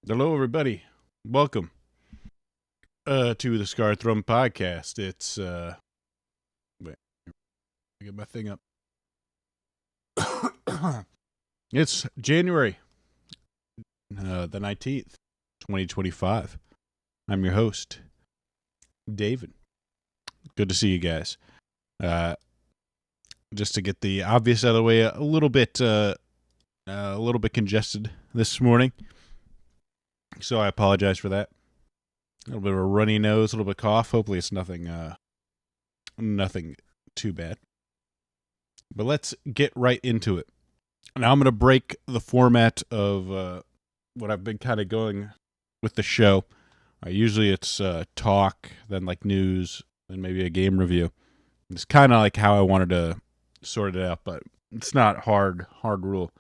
Hello, everybody. Welcome to the Scar Throne podcast. It's wait, I get my thing up. It's January the 19th, 2025. I'm your host, David. Good to see you guys. Just to get the obvious out of the way, a little bit congested this morning. So I apologize for that. A little bit of a runny nose, a little bit of cough. Hopefully it's nothing too bad. But let's get right into it. Now I'm going to break the format of what I've been kind of going with the show. Usually it's talk, then like news, then maybe a game review. It's kind of like how I wanted to sort it out, but it's not hard rule.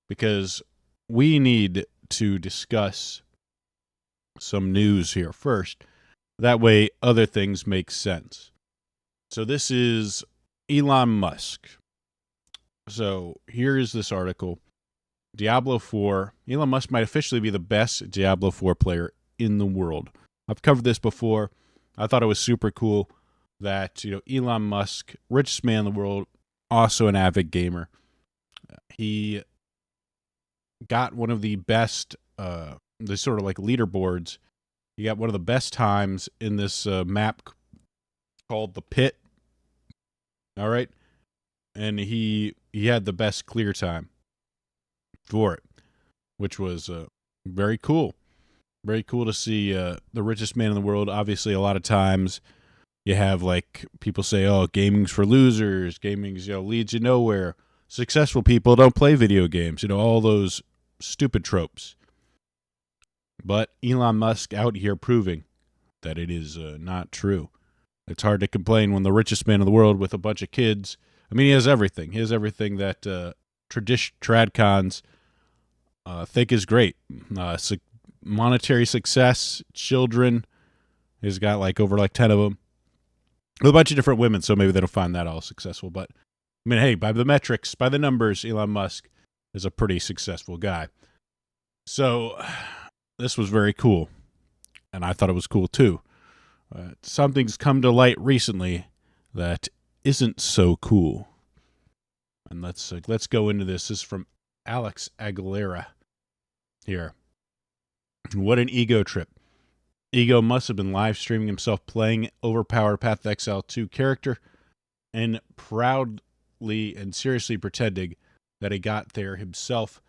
Because we need to discuss some news here first. That way other things make sense. So this is Elon Musk. So here is this article. Diablo 4. Elon Musk might officially be the best Diablo 4 player in the world. I've covered this before. I thought it was super cool that, Elon Musk, richest man in the world, also an avid gamer. He got one of the best the sort of like leaderboards. He got one of the best times in this map called the Pit. All right. And he had the best clear time for it, which was very cool. Very cool to see the richest man in the world. Obviously, a lot of times you have like people say, oh, gaming's for losers. Gaming's, leads you nowhere. Successful people don't play video games. All those stupid tropes. But Elon Musk out here proving that it is not true. It's hard to complain when the richest man in the world with a bunch of kids. I mean, he has everything. He has everything that tradcons think is great. Monetary success, children. He's got over 10 of them. With a bunch of different women, so maybe they don't find that all successful. But, I mean, hey, by the metrics, by the numbers, Elon Musk is a pretty successful guy. So this was very cool, and I thought it was cool too. Something's come to light recently that isn't so cool, and let's go into this. This is from Alex Aguilera here. What an ego trip! Ego must have been live streaming himself playing overpowered Path to Exile 2 character, and proudly and seriously pretending that he got there himself.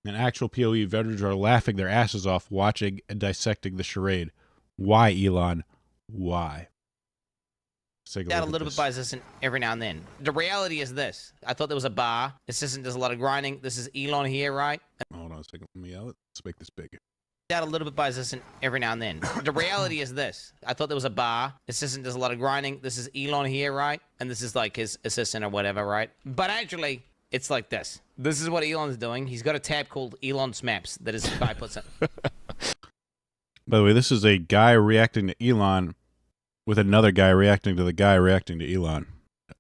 And actual PoE veterans are laughing their asses off watching and dissecting the charade. Why, Elon? Why? That a little bit biased every now and then. The reality is this. I thought there was a bar. Assistant does a lot of grinding. This is Elon here, right? Hold on a second. Let me yell it. Let's make this bigger. That a little bit biased every now and then. The reality is this. I thought there was a bar. Assistant does a lot of grinding. This is Elon here, right? And this is like his assistant or whatever, right? But actually, it's like this. This is what Elon's doing. He's got a tab called Elon's Maps that his guy puts in. By the way, this is a guy reacting to Elon with another guy reacting to the guy reacting to Elon.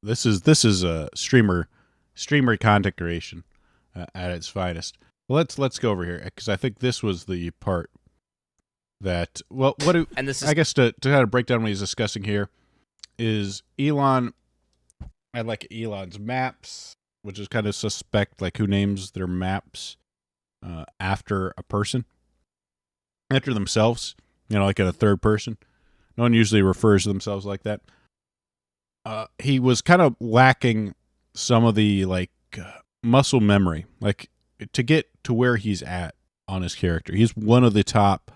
This is a streamer content creation at its finest. Well, let's go over here because I think this was the part that and this is, I guess to kind of break down what he's discussing here is Elon. I like Elon's maps, which is kind of suspect, like who names their maps after a person, after themselves, like in a third person. No one usually refers to themselves like that. He was kind of lacking some of the muscle memory, to get to where he's at on his character. He's one of the top.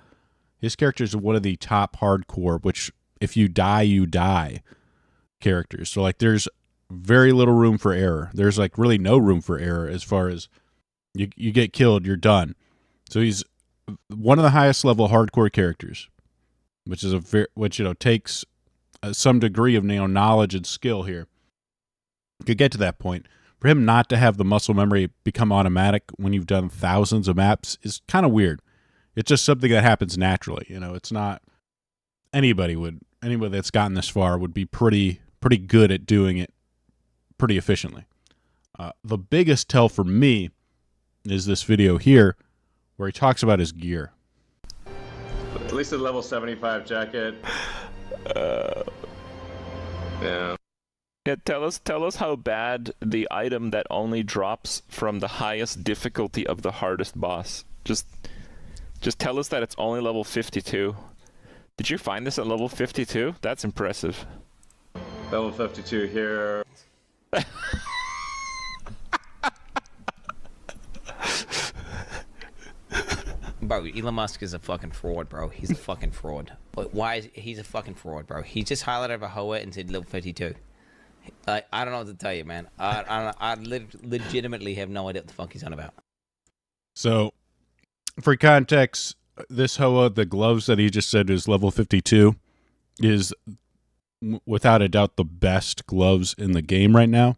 His character is one of the top hardcore, which if you die, you die characters. So there's very little room for error. There's really no room for error as far as you get killed, you're done. So he's one of the highest level hardcore characters, which is takes some degree of knowledge and skill here to get to that point. For him not to have the muscle memory become automatic when you've done thousands of maps is kind of weird. It's just something that happens naturally. It's not anybody that's gotten this far would be pretty good at doing it pretty efficiently. The biggest tell for me is this video here where he talks about his gear. least a level 75 jacket. Yeah. Yeah, tell us how bad the item that only drops from the highest difficulty of the hardest boss. Just tell us that it's only level 52. Did you find this at level 52? That's impressive. Level 52 here. Bro, Elon Musk is a fucking fraud, bro. He's a fucking fraud. Why is he's a fucking fraud, bro? He just highlighted a Hoa and said level 52. I don't know what to tell you, man. I legitimately have no idea what the fuck he's on about. So, for context, this Hoa, the gloves that he just said is level 52, is without a doubt the best gloves in the game right now.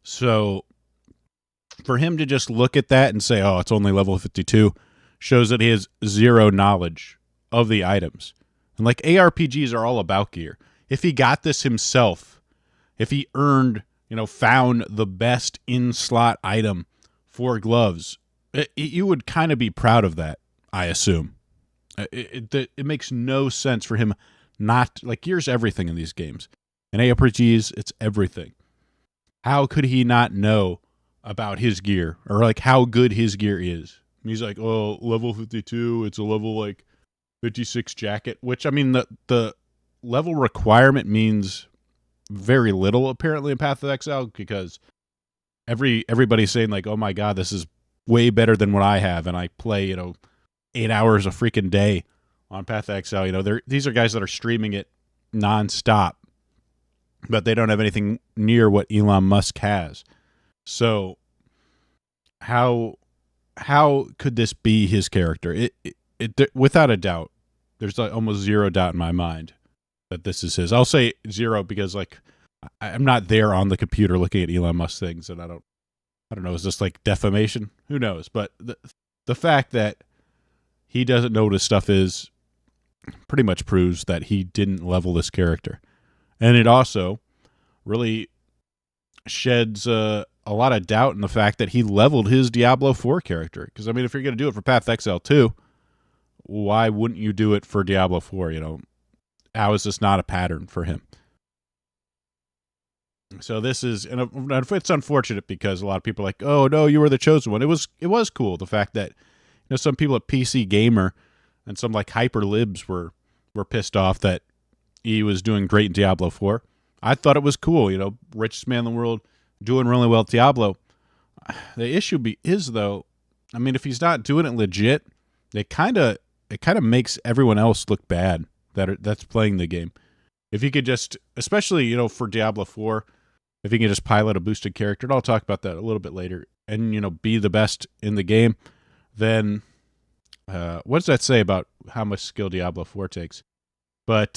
So, for him to just look at that and say, oh, it's only level 52, shows that he has zero knowledge of the items. And like ARPGs are all about gear. If he got this himself, if he earned, found the best in-slot item for gloves, you would kind of be proud of that, I assume. It makes no sense for him not, like, gear's everything in these games. In ARPGs, it's everything. How could he not know about his gear, or like how good his gear is? He's like, oh, level 52, it's a level like 56 jacket, which, I mean, the level requirement means very little apparently in Path of Exile, because everybody's saying like, oh my god, this is way better than what I have, and I play 8 hours a freaking day on Path of Exile. These are guys that are streaming it nonstop, but they don't have anything near what Elon Musk has. So how could this be his character? It without a doubt, there's like almost zero doubt in my mind that this is his. I'll say zero because like I'm not there on the computer looking at Elon Musk things, and I don't know. Is this like defamation? Who knows? But the fact that he doesn't know what his stuff is pretty much proves that he didn't level this character, and it also really sheds a lot of doubt in the fact that he leveled his Diablo 4 character. Because, I mean, if you're going to do it for Path of Exile 2, why wouldn't you do it for Diablo 4? How is this not a pattern for him? So this is, and it's unfortunate because a lot of people are like, oh, no, you were the chosen one. It was cool, the fact that some people at PC Gamer and some like hyper libs were pissed off that he was doing great in Diablo 4. I thought it was cool, richest man in the world, doing really well at Diablo. The issue is though, I mean, if he's not doing it legit, it kind of makes everyone else look bad that's playing the game. If he could just, especially for Diablo 4, if he can just pilot a boosted character, and I'll talk about that a little bit later, and be the best in the game, then what does that say about how much skill Diablo 4 takes? But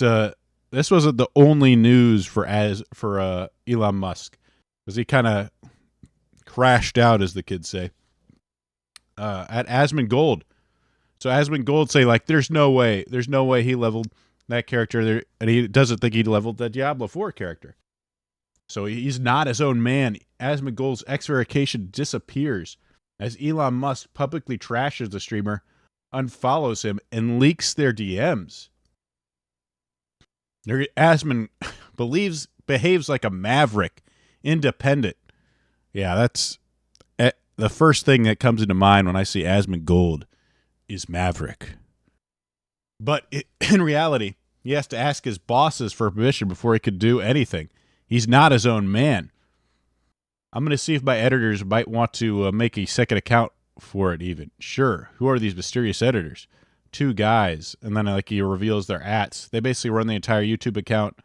this wasn't the only news for Elon Musk, because he kind of crashed out, as the kids say, at Asmongold. So Asmongold say like, there's no way he leveled that character there, and he doesn't think he leveled the Diablo 4 character. So he's not his own man. Asmongold's X-Verification disappears as Elon Musk publicly trashes the streamer, unfollows him, and leaks their DMs. Asmon behaves like a maverick, independent. Yeah, that's the first thing that comes into mind when I see Asmongold is maverick. But in reality, he has to ask his bosses for permission before he could do anything. He's not his own man. I'm going to see if my editors might want to make a second account for it even. Sure. Who are these mysterious editors? 2 guys. And then like he reveals their ats. They basically run the entire YouTube account.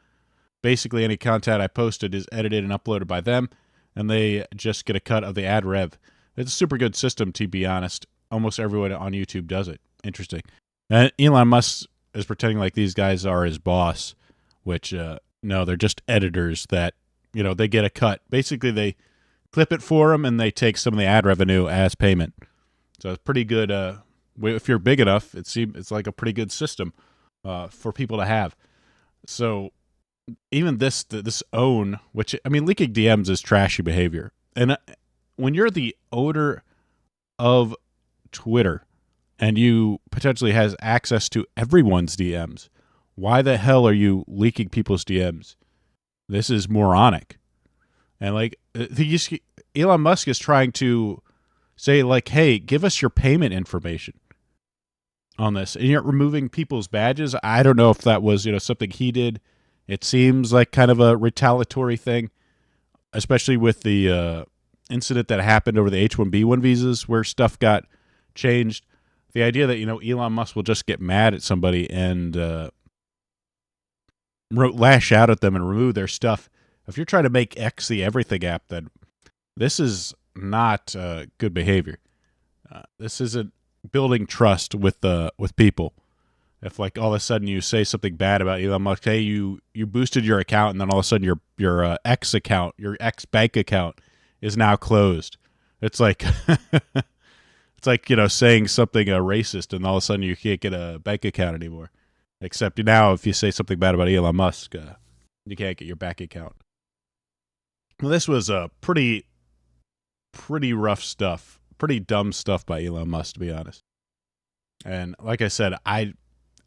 Basically any content I posted is edited and uploaded by them, and they just get a cut of the ad rev. It's a super good system, to be honest. Almost everyone on YouTube does it. Interesting. And Elon Musk is pretending like these guys are his boss, which no, they're just editors that, they get a cut. Basically, they clip it for them, and they take some of the ad revenue as payment. So it's pretty good. If you're big enough, it's like a pretty good system for people to have. So even this own, which, I mean, leaking DMs is trashy behavior. And when you're the owner of Twitter and you potentially has access to everyone's DMs. Why the hell are you leaking people's DMs? This is moronic. And like Elon Musk is trying to say like, hey, give us your payment information on this. And you're removing people's badges. I don't know if that was, something he did. It seems like kind of a retaliatory thing, especially with the incident that happened over the H-1B1 visas where stuff got changed. The idea that, Elon Musk will just get mad at somebody and lash out at them and remove their stuff. If you're trying to make X the everything app, then this is not good behavior. This isn't building trust with people. If like all of a sudden you say something bad about Elon Musk, hey, you boosted your account, and then all of a sudden your X account, your X bank account, is now closed. It's like it's like saying something racist, and all of a sudden you can't get a bank account anymore. Except now, if you say something bad about Elon Musk, you can't get your bank account. Well, this was pretty rough stuff, pretty dumb stuff by Elon Musk, to be honest. And like I said,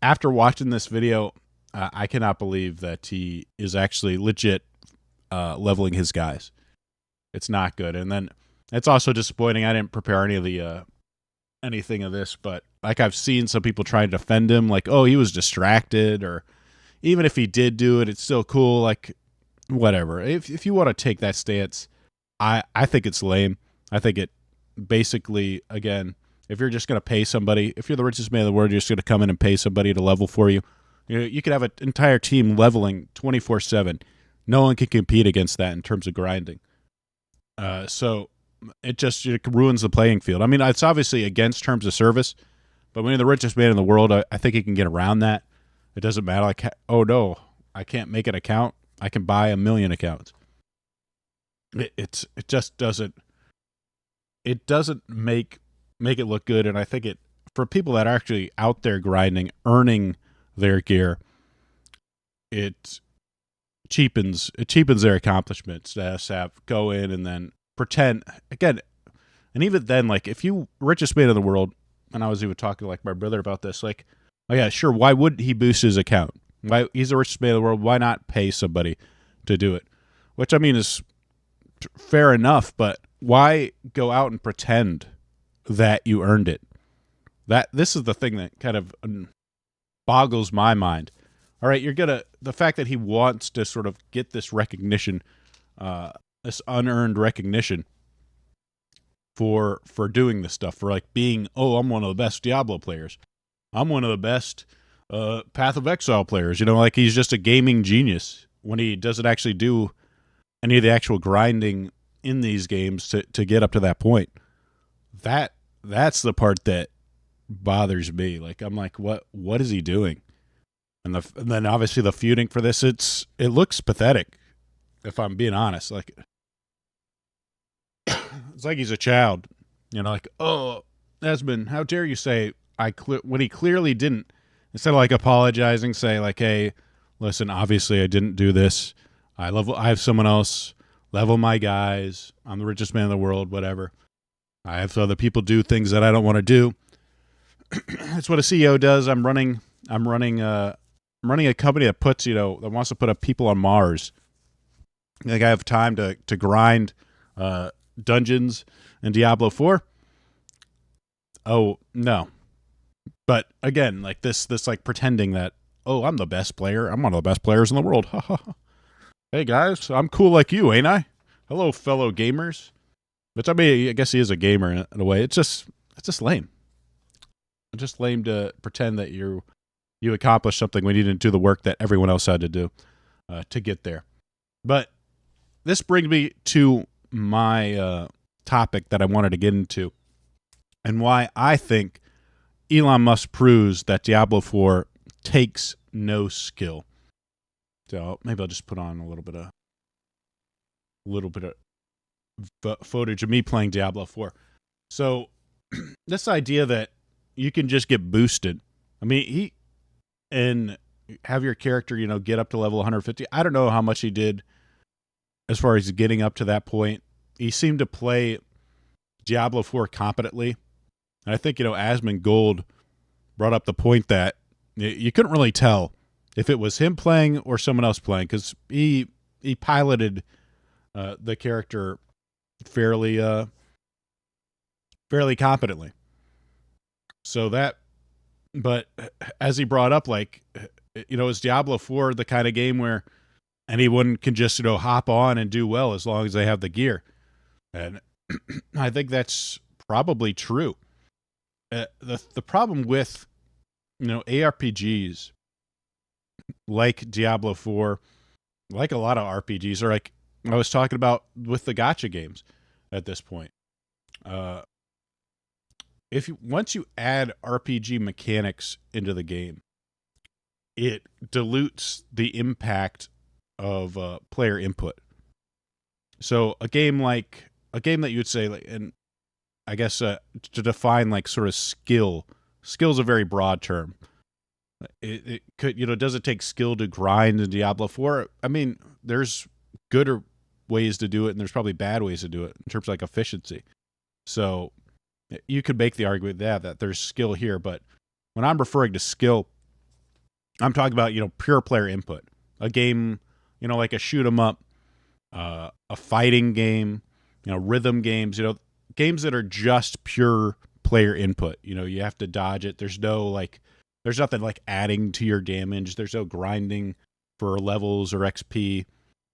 after watching this video, I cannot believe that he is actually legit leveling his guys. It's not good. And then it's also disappointing. I didn't prepare any of the anything of this, but like I've seen some people try to defend him, like, oh, he was distracted, or even if he did do it, it's still cool. Like, whatever. If you want to take that stance, I think it's lame. I think it basically, again, if you're just going to pay somebody, if you're the richest man in the world, you're just going to come in and pay somebody to level for you. You could have an entire team leveling 24/7. No one can compete against that in terms of grinding. So it just ruins the playing field. I mean, it's obviously against terms of service, but when you're the richest man in the world, I think you can get around that. It doesn't matter. Like, oh no, I can't make an account. I can buy 1 million accounts. It just doesn't. It doesn't make it look good, and I think it for people that are actually out there grinding, earning their gear, it cheapens their accomplishments to have go in and then pretend again. And even then, like, if you richest man in the world, and I was even talking to like my brother about this, like, oh yeah, sure, why would he boost his account? Why, he's the richest man in the world, why not pay somebody to do it? Which, I mean, is fair enough, but why go out and pretend that you earned it? This is the thing that kind of boggles my mind. All right, the fact that he wants to sort of get this recognition, this unearned recognition for doing this stuff, for like being, oh, I'm one of the best Diablo players. I'm one of the best Path of Exile players. Like he's just a gaming genius when he doesn't actually do any of the actual grinding in these games to get up to that point. That's the part that bothers me. Like, I'm like, what is he doing? And then obviously the feuding for this, it looks pathetic, if I'm being honest. Like, it's like he's a child, like, oh, Esmond, how dare you say when he clearly didn't. Instead of like apologizing, say like, hey, listen, obviously I didn't do this. I have someone else level my guys. I'm the richest man in the world, whatever. I have other people do things that I don't want to do. That's what a CEO does. I'm running a company that puts, that wants to put up people on Mars. Like, I have time to grind dungeons in Diablo 4. Oh, no. But again, like this like pretending that, oh, I'm the best player. I'm one of the best players in the world. Hey guys, I'm cool like you, ain't I? Hello, fellow gamers. Which, I mean, I guess he is a gamer in a way. It's just lame. It's just lame to pretend that you accomplished something when you didn't do the work that everyone else had to do to get there. But this brings me to my topic that I wanted to get into, and why I think Elon Musk proves that Diablo 4 takes no skill. So maybe I'll just put on a little bit of footage of me playing Diablo 4. So this idea that you can just get boosted. I mean, and have your character, get up to level 150. I don't know how much he did as far as getting up to that point. He seemed to play Diablo 4 competently. And I think, Asmund Gold brought up the point that you couldn't really tell if it was him playing or someone else playing, because he piloted the character fairly competently. So but as he brought up, like, is Diablo 4 the kind of game where anyone can just, hop on and do well as long as they have the gear? And I think that's probably true. The problem with, ARPGs like Diablo 4, like a lot of RPGs, or like I was talking about with the gacha games at this point. Once you add RPG mechanics into the game, it dilutes the impact of player input. So a game that you would say, like, and I guess to define like sort of skill is a very broad term. It could, does it take skill to grind in Diablo 4? I mean, there's good ways to do it, and there's probably bad ways to do it in terms of like efficiency. So you could make the argument that there's skill here, but when I'm referring to skill, I'm talking about, pure player input. A game, like a shoot 'em up, a fighting game, rhythm games, games that are just pure player input. You have to dodge it. There's nothing like adding to your damage. There's no grinding for levels or XP,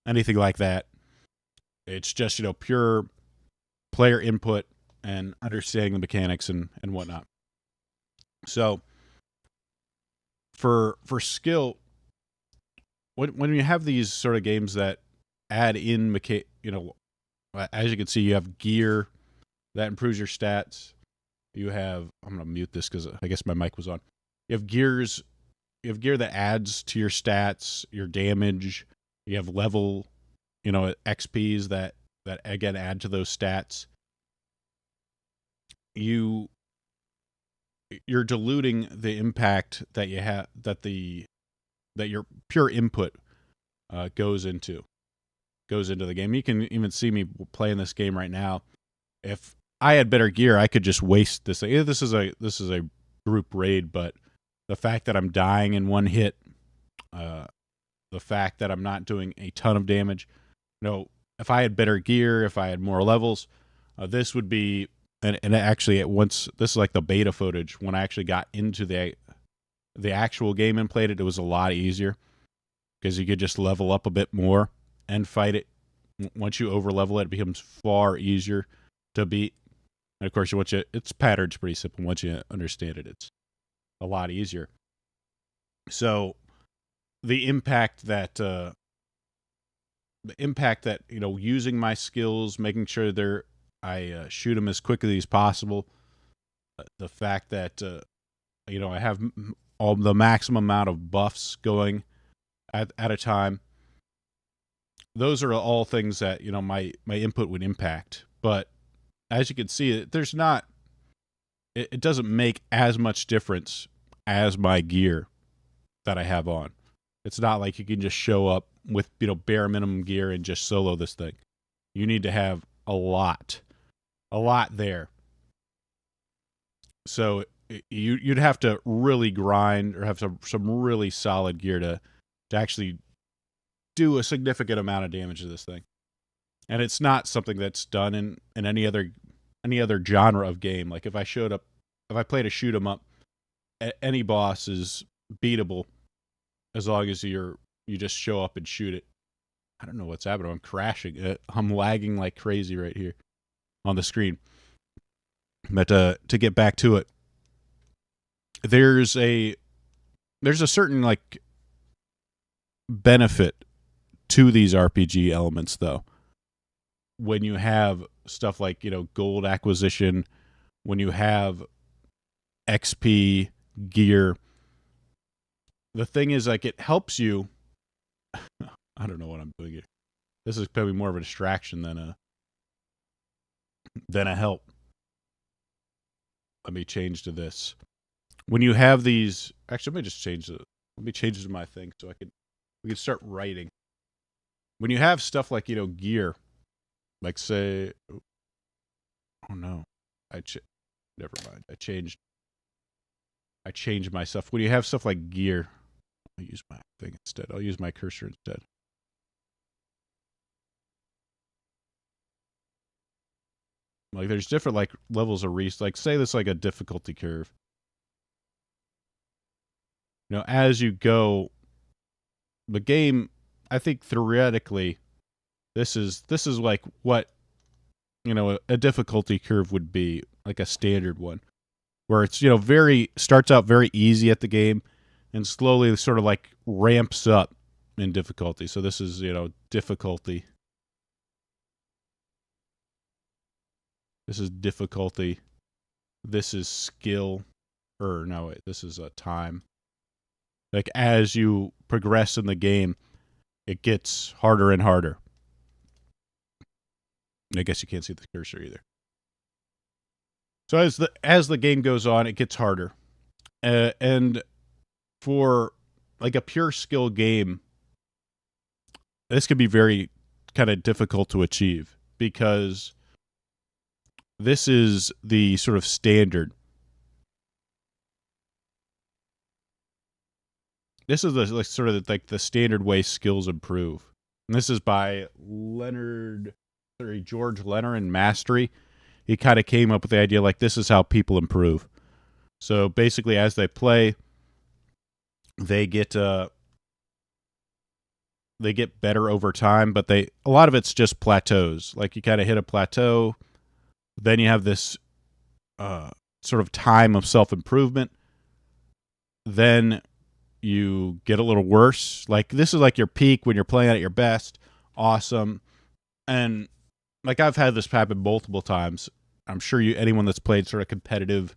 anything like that. It's just, pure player input and understanding the mechanics and whatnot. So for skill, when you have these sort of games that add in as you can see, you have gear that improves your stats. You have, I'm going to mute this because I guess my mic was on. You have gear that adds to your stats, your damage. You have level, XPs that again add to those stats. You're diluting the impact that you have, that your pure input goes into the game. You can even see me playing this game right now. If I had better gear, I could just waste this thing. This is a group raid, but the fact that I'm dying in one hit, the fact that I'm not doing a ton of damage, if I had better gear, if I had more levels, this would be. And actually, this is like the beta footage. When I actually got into the actual game and played it, it was a lot easier because you could just level up a bit more and fight it. Once you over level it, it becomes far easier to beat. And of course, its pattern's pretty simple. Once you understand it, it's a lot easier. So the impact that using my skills, making sure I shoot them as quickly as possible. The fact that I have all the maximum amount of buffs going at a time. Those are all things that my input would impact. But as you can see, it doesn't make as much difference as my gear that I have on. It's not like you can just show up with bare minimum gear and just solo this thing. You need to have a lot there. So you'd have to really grind or have some really solid gear to actually do a significant amount of damage to this thing. And it's not something that's done in any other genre of game. Like if I played a shoot 'em up, any boss is beatable as long as you just show up and shoot it. I don't know what's happening. I'm crashing. I'm lagging like crazy right here on the screen. But to get back to it, there's a certain like benefit to these RPG elements though. When you have stuff like, gold acquisition, when you have XP, gear, the thing is, like, it helps you. I don't know what I'm doing here. This is probably more of a distraction than a help. Let me change to this. When you have these, actually, let me change it to my thing so we can start writing. When you have stuff like, gear, like say, oh no, Never mind. I changed my stuff. When you have stuff like gear, I'll use my thing instead. I'll use my cursor instead. Like there's different like levels of like say this like a difficulty curve. You know, as you go, the game, I think theoretically, this is like what, you know, a difficulty curve would be, like a standard one, where it's, you know, starts out very easy at the game, and slowly sort of like ramps up in difficulty. So this is, you know, difficulty. This is difficulty. This is skill. Or no, wait, this is time. Like as you progress in the game, it gets harder and harder. I guess you can't see the cursor either. So as the game goes on, it gets harder. And for like a pure skill game, this could be very kind of difficult to achieve, because this is the sort of standard. This is the like sort of like the standard way skills improve. And this is by George Leonard in Mastery. He kind of came up with the idea like this is how people improve. So basically, as they play, they get better over time, but a lot of it's just plateaus. Like you kind of hit a plateau, then you have this sort of time of self-improvement. Then you get a little worse. Like this is like your peak when you're playing at your best. Awesome. And like I've had this happen multiple times. I'm sure anyone that's played sort of competitive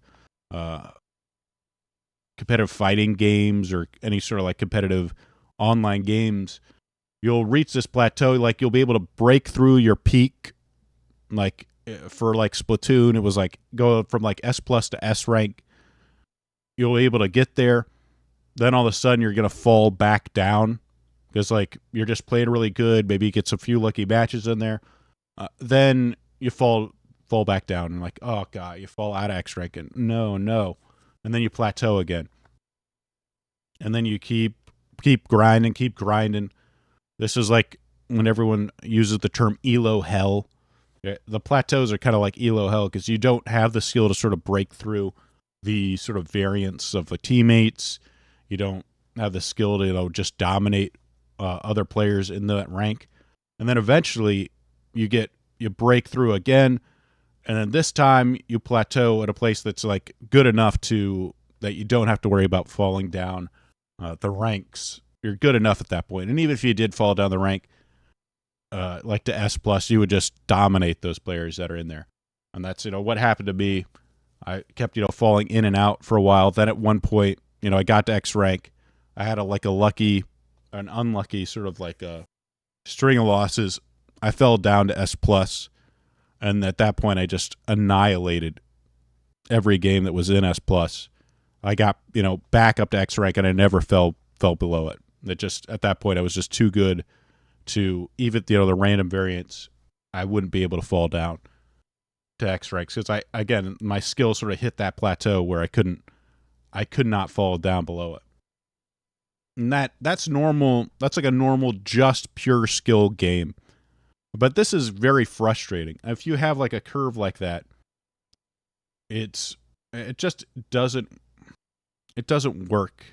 fighting games or any sort of like competitive online games, you'll reach this plateau. Like you'll be able to break through your peak. Like for like Splatoon, it was like go from like S+ to S rank. You'll be able to get there. Then all of a sudden you're going to fall back down because like you're just playing really good. Maybe you get some few lucky matches in there. Then you fall back down and like, oh God, you fall out of X rank and no. And then you plateau again. And then you keep grinding. This is like when everyone uses the term ELO hell. The plateaus are kind of like ELO hell because you don't have the skill to sort of break through the sort of variance of the teammates. You don't have the skill to, you know, just dominate other players in that rank. And then eventually you break through again. And then this time you plateau at a place that's like good enough that you don't have to worry about falling down the ranks. You're good enough at that point. And even if you did fall down the rank, like to S+, you would just dominate those players that are in there. And that's, you know, what happened to me. I kept, you know, falling in and out for a while. Then at one point, you know, I got to X rank. I had an unlucky sort of like a string of losses. I fell down to S+. And at that point, I just annihilated every game that was in S+. I got, you know, back up to X rank, and I never fell below it. It just, at that point, I was just too good to, even, you know, the random variants, I wouldn't be able to fall down to X ranks because my skill sort of hit that plateau where I could not fall down below it. And that's normal. That's like a normal, just pure skill game. But this is very frustrating. If you have like a curve like that, it just doesn't work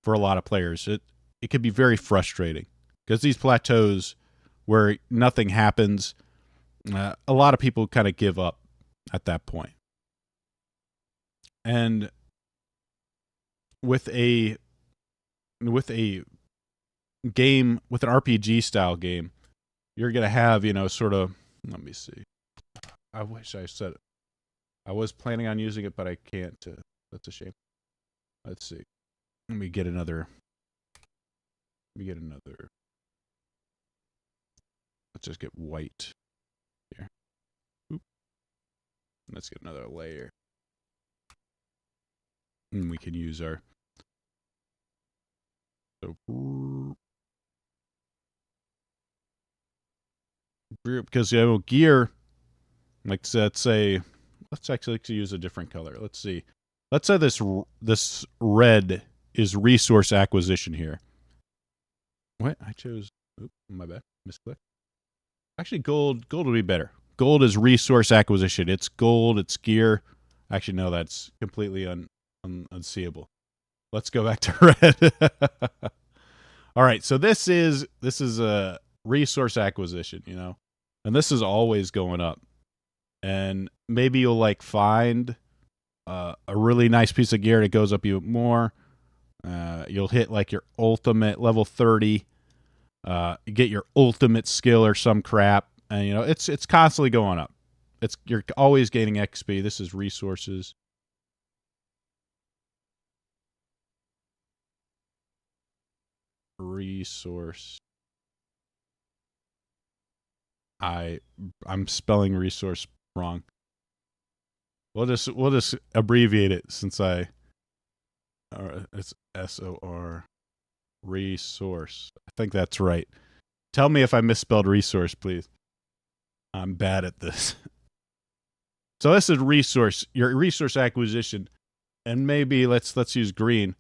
for a lot of players. It can be very frustrating because these plateaus where nothing happens, a lot of people kind of give up at that point. And with a game, with an RPG style game, you're going to have, you know, sort of, let me see. I wish I said it. I was planning on using it, but I can't. That's a shame. Let's see. Let me get another. Let's just get white here. Oop. Let's get another layer. And we can use our. So, because, you know, gear, like let's say let's actually use a different color. Let's see. Let's say this red is resource acquisition here. What? I chose, oops, my bad, misclick. Actually, gold would be better. Gold is resource acquisition. It's gold, it's gear. Actually, no, that's completely unseeable. Let's go back to red. All right, so this is a resource acquisition, you know, and this is always going up. And maybe you'll like find a really nice piece of gear that goes up even more. You'll hit like your ultimate level 30. You get your ultimate skill or some crap, and you know it's constantly going up. You're always gaining XP. This is resources. Resource. I'm spelling resource wrong. We'll just abbreviate it since it's SOR resource. I think that's right. Tell me if I misspelled resource, please. I'm bad at this. So this is resource, your resource acquisition, and maybe let's use green.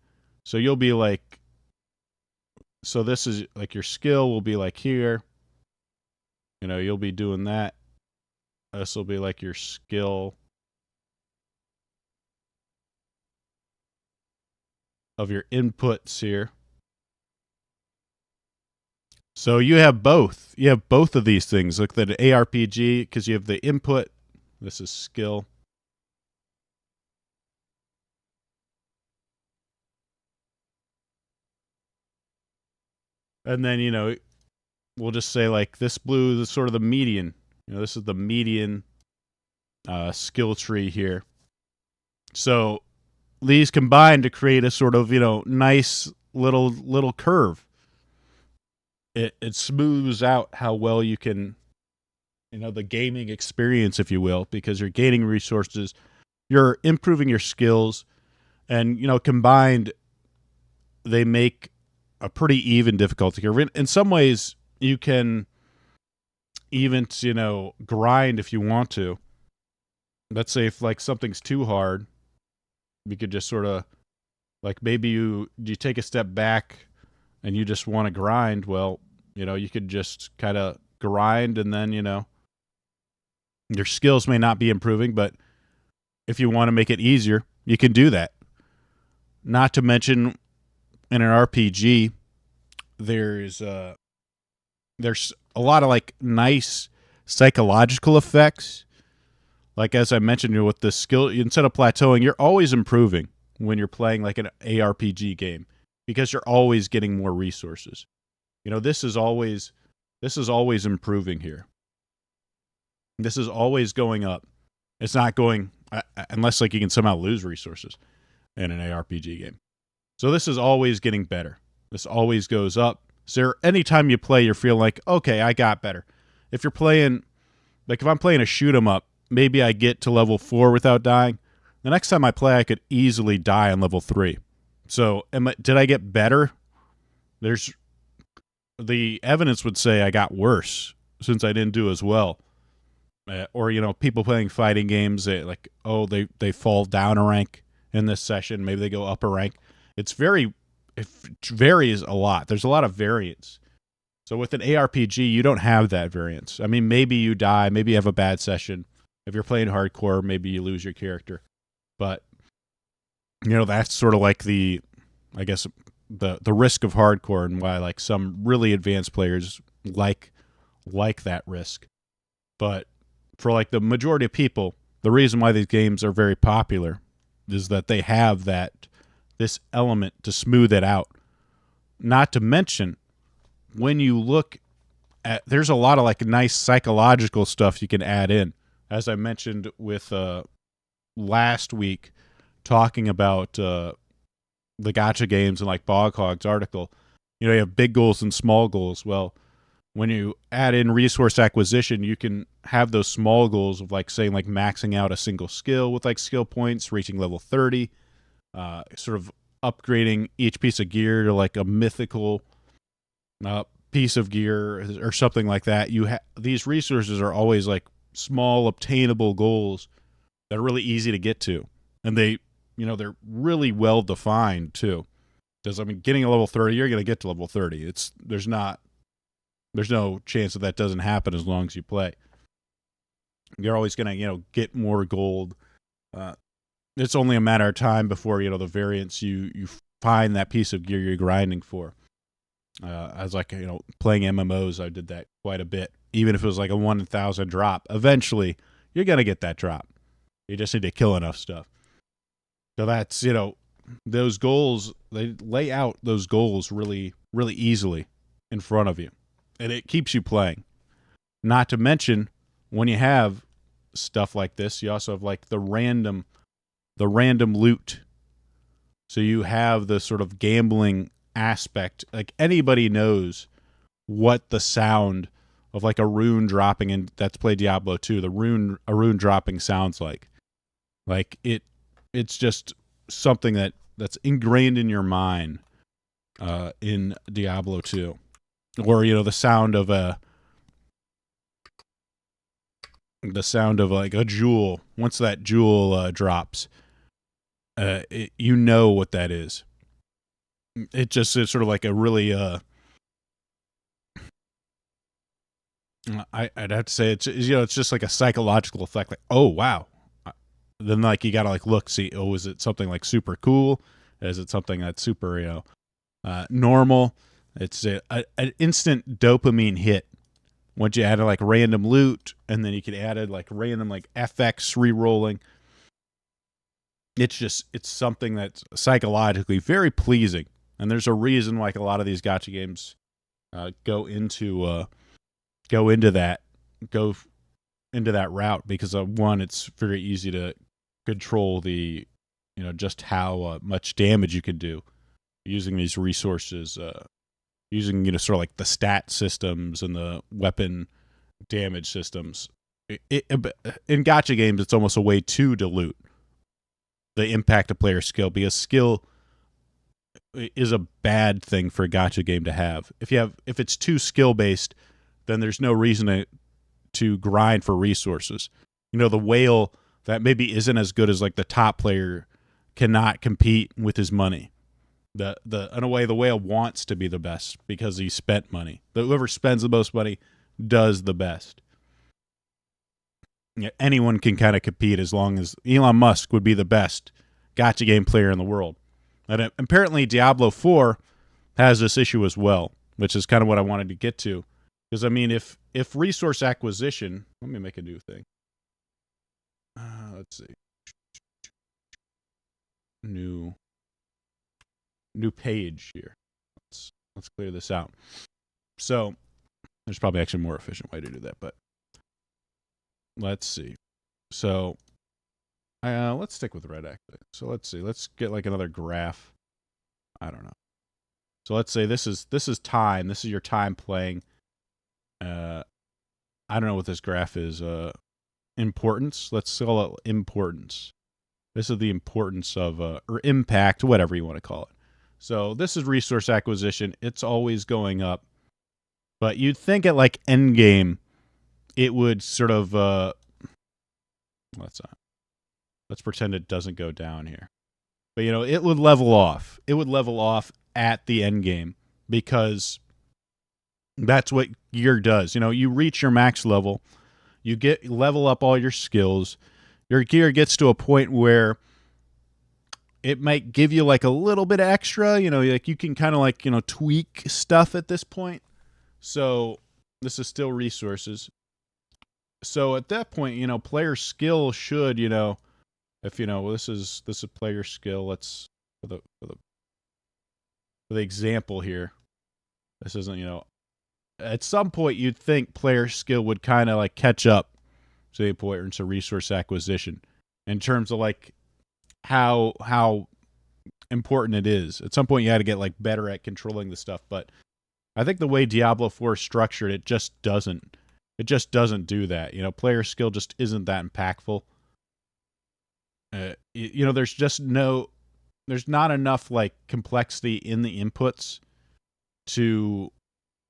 So you'll be like, so this is like your skill will be like here. You know, you'll be doing that. This will be like your skill of your inputs here. So you have both. You have both of these things. Look at the ARPG because you have the input. This is skill. And then, you know, we'll just say like this blue is sort of the median. You know, this is the median skill tree here. So these combine to create a sort of, you know, nice little curve. It smooths out how well you can, you know, the gaming experience, if you will, because you're gaining resources, you're improving your skills, and, you know, combined, they make a pretty even difficulty curve. In some ways, you can even, you know, grind if you want to. Let's say if like something's too hard, we could just sort of like maybe you take a step back and you just want to grind. Well, you know, you could just kind of grind, and then, you know, your skills may not be improving, but if you want to make it easier, you can do that. Not to mention, in an RPG, there's a lot of like nice psychological effects. Like as I mentioned, you know, with the skill, instead of plateauing, you're always improving when you're playing like an ARPG game because you're always getting more resources. You know, this is always improving here. This is always going up. It's not going unless like you can somehow lose resources in an ARPG game. So this is always getting better. This always goes up. So anytime you play, you're feeling like, okay, I got better. If you're playing, like if I'm playing a shoot 'em up, maybe I get to level 4 without dying. The next time I play, I could easily die on level 3. So did I get better? The evidence would say I got worse since I didn't do as well. Or, you know, people playing fighting games, they fall down a rank in this session. Maybe they go up a rank. It varies a lot. There's a lot of variance. So with an ARPG, you don't have that variance. I mean, maybe you die. Maybe you have a bad session. If you're playing hardcore, maybe you lose your character. But, you know, that's sort of like the risk of hardcore, and why like some really advanced players like that risk. But for like the majority of people, the reason why these games are very popular is that they have this element to smooth it out. Not to mention, when you look at, there's a lot of like nice psychological stuff you can add in. As I mentioned with last week, talking about the gacha games and like Boghog's article, you know, you have big goals and small goals. Well, when you add in resource acquisition, you can have those small goals of like saying like maxing out a single skill with like skill points, reaching level 30, sort of upgrading each piece of gear to like a mythical piece of gear or something like that. These resources are always like small obtainable goals that are really easy to get to, and they, they're really well defined too. Because I mean, getting a level 30, you're going to get to level 30. There's no chance that doesn't happen as long as you play. You're always going to get more gold. It's only a matter of time before the variants you find that piece of gear you're grinding for. As like playing MMOs, I did that quite a bit. Even if it was like a 1,000 drop, eventually you're gonna get that drop. You just need to kill enough stuff. So that's those goals. They lay out those goals really really easily in front of you, and it keeps you playing. Not to mention when you have stuff like this, you also have like the random loot. So you have the sort of gambling aspect. Like anybody knows what the sound of like a rune dropping in that's played Diablo 2, a rune dropping sounds like. Like it's just something that's ingrained in your mind in Diablo 2. Or the sound of like a jewel. Once that jewel drops, you know what that is. It's sort of like a really I'd have to say it's just like a psychological effect. Like, oh wow, then like you gotta like look, see, oh, is it something like super cool? Is it something that's super normal? It's an instant dopamine hit once you add like random loot, and then you can add like random like FX re-rolling. It's something that's psychologically very pleasing, and there's a reason like a lot of these gacha games go into that route, because one, it's very easy to control the just how much damage you can do using these resources, using sort of like the stat systems and the weapon damage systems. In gacha games, it's almost a way to dilute the impact of player skill, because skill is a bad thing for a gacha game to have. If it's too skill based, then there's no reason to grind for resources. The whale that maybe isn't as good as like the top player cannot compete with his money. In a way, the whale wants to be the best because he spent money. Whoever spends the most money does the best. Anyone can kind of compete, as long as Elon Musk would be the best gacha game player in the world. And apparently Diablo 4 has this issue as well, which is kind of what I wanted to get to. Because I mean, if resource acquisition, let me make a new thing. Let's see, new page here. Let's clear this out. So there's probably actually a more efficient way to do that, but let's see. So let's stick with red actually. So let's see. Let's get like another graph. I don't know. So let's say this is time. This is your time playing. I don't know what this graph is. Importance. Let's call it importance. This is the importance of or impact, whatever you want to call it. So this is resource acquisition. It's always going up, but you'd think at like end game, it would sort of let's pretend it doesn't go down here, but it would level off. It would level off at the end game, because that's what gear does. You reach your max level, you level up all your skills. Your gear gets to a point where it might give you like a little bit extra, like you can kind of like, tweak stuff at this point. So this is still resources. So at that point, player skill should, if this is player skill. Let's for the example here. This isn't, at some point you'd think player skill would kind of like catch up to the importance of resource acquisition in terms of like how important it is. At some point you had to get like better at controlling the stuff, but I think the way Diablo 4 is structured, it just doesn't do that. Player skill just isn't that impactful. There's not enough like complexity in the inputs to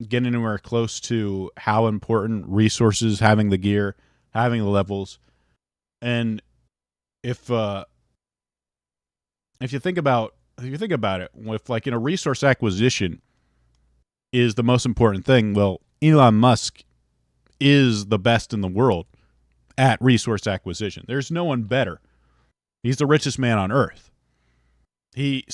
get anywhere close to how important resources, having the gear, having the levels, and if you think about it, if like resource acquisition is the most important thing, well, Elon Musk is the best in the world at resource acquisition. There's no one better. He's the richest man on earth. If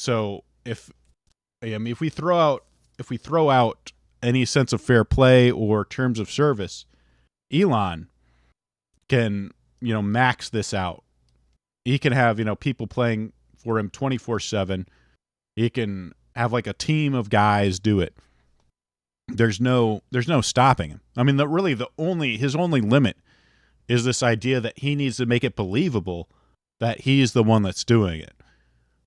we throw out any sense of fair play or terms of service, Elon can, max this out. He can have, people playing for him 24/7. He can have like a team of guys do it. There's no stopping him. I mean, his only limit is this idea that he needs to make it believable that he's the one that's doing it.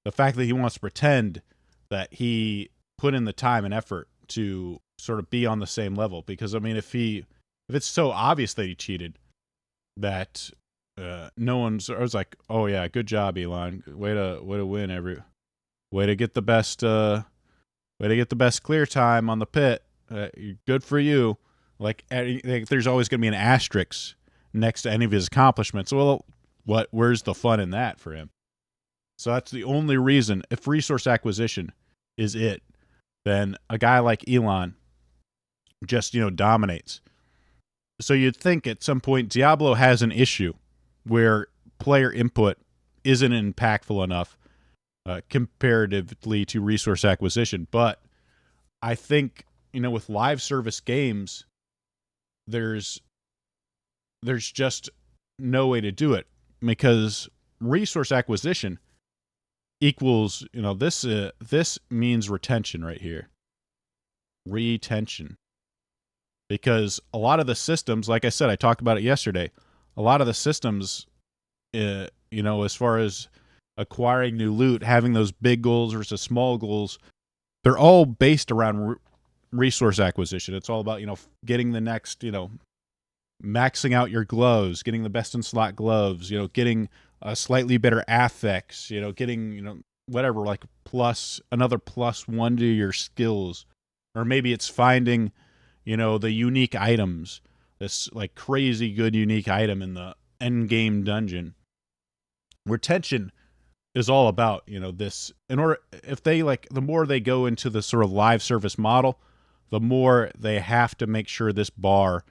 The fact that he wants to pretend that he put in the time and effort to sort of be on the same level. Because I mean, if it's so obvious that he cheated, that no one's, I was like, oh yeah, good job, Elon. Way to win way to get the best clear time on the pit. Good for you. Like, there's always going to be an asterisk next to any of his accomplishments. Well, where's the fun in that for him? So that's the only reason. If resource acquisition is it, then a guy like Elon just, dominates. So you'd think at some point Diablo has an issue where player input isn't impactful enough comparatively to resource acquisition. But I think, with live service games, there's just no way to do it, because resource acquisition equals, this means retention right here. Retention. Because a lot of the systems, like I said, I talked about it yesterday, a lot of the systems, as far as acquiring new loot, having those big goals versus small goals, they're all based around resource acquisition. It's all about, getting the next, maxing out your gloves, getting the best in slot gloves, getting a slightly better affix, getting, whatever, like another +1 to your skills. Or maybe it's finding, the unique items, this like crazy good unique item in the end game dungeon. Retention is all about, this. The more they go into the sort of live service model, the more they have to make sure this bar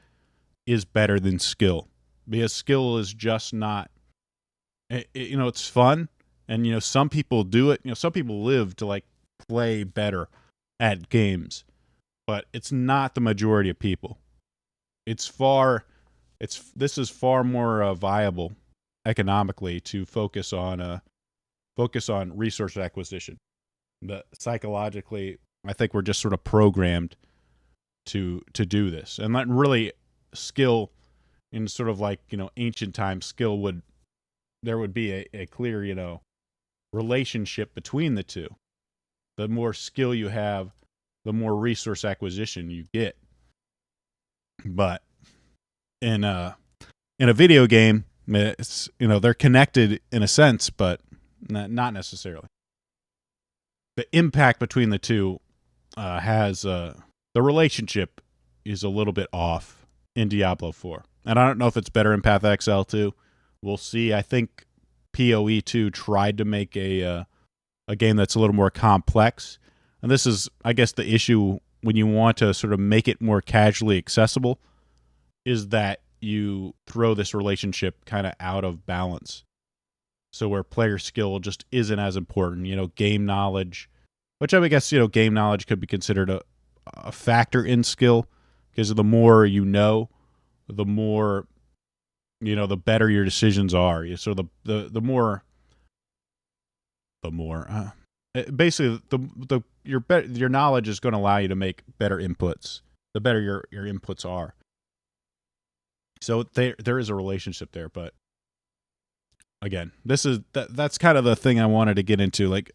is better than skill, because skill is just not, it's fun. And, some people do it, some people live to like play better at games, but it's not the majority of people. This is far more viable economically to focus on resource acquisition. But psychologically, I think we're just sort of programmed to do this. And that really skill, in sort of like, ancient times, there would be a clear, relationship between the two. The more skill you have, the more resource acquisition you get. But in a video game, it's, they're connected in a sense, but not necessarily. The impact between the two has the relationship is a little bit off in Diablo 4. And I don't know if it's better in Path XL 2. We'll see. I think PoE2 tried to make a game that's a little more complex. And this is, I guess, the issue when you want to sort of make it more casually accessible, is that you throw this relationship kind of out of balance. So where player skill just isn't as important, game knowledge, which I guess, game knowledge could be considered a factor in skill, because the more you know, the more, the better your decisions are. So the more basically your knowledge is going to allow you to make better inputs. The better your inputs are. So there is a relationship there, but again, that's kind of the thing I wanted to get into. Like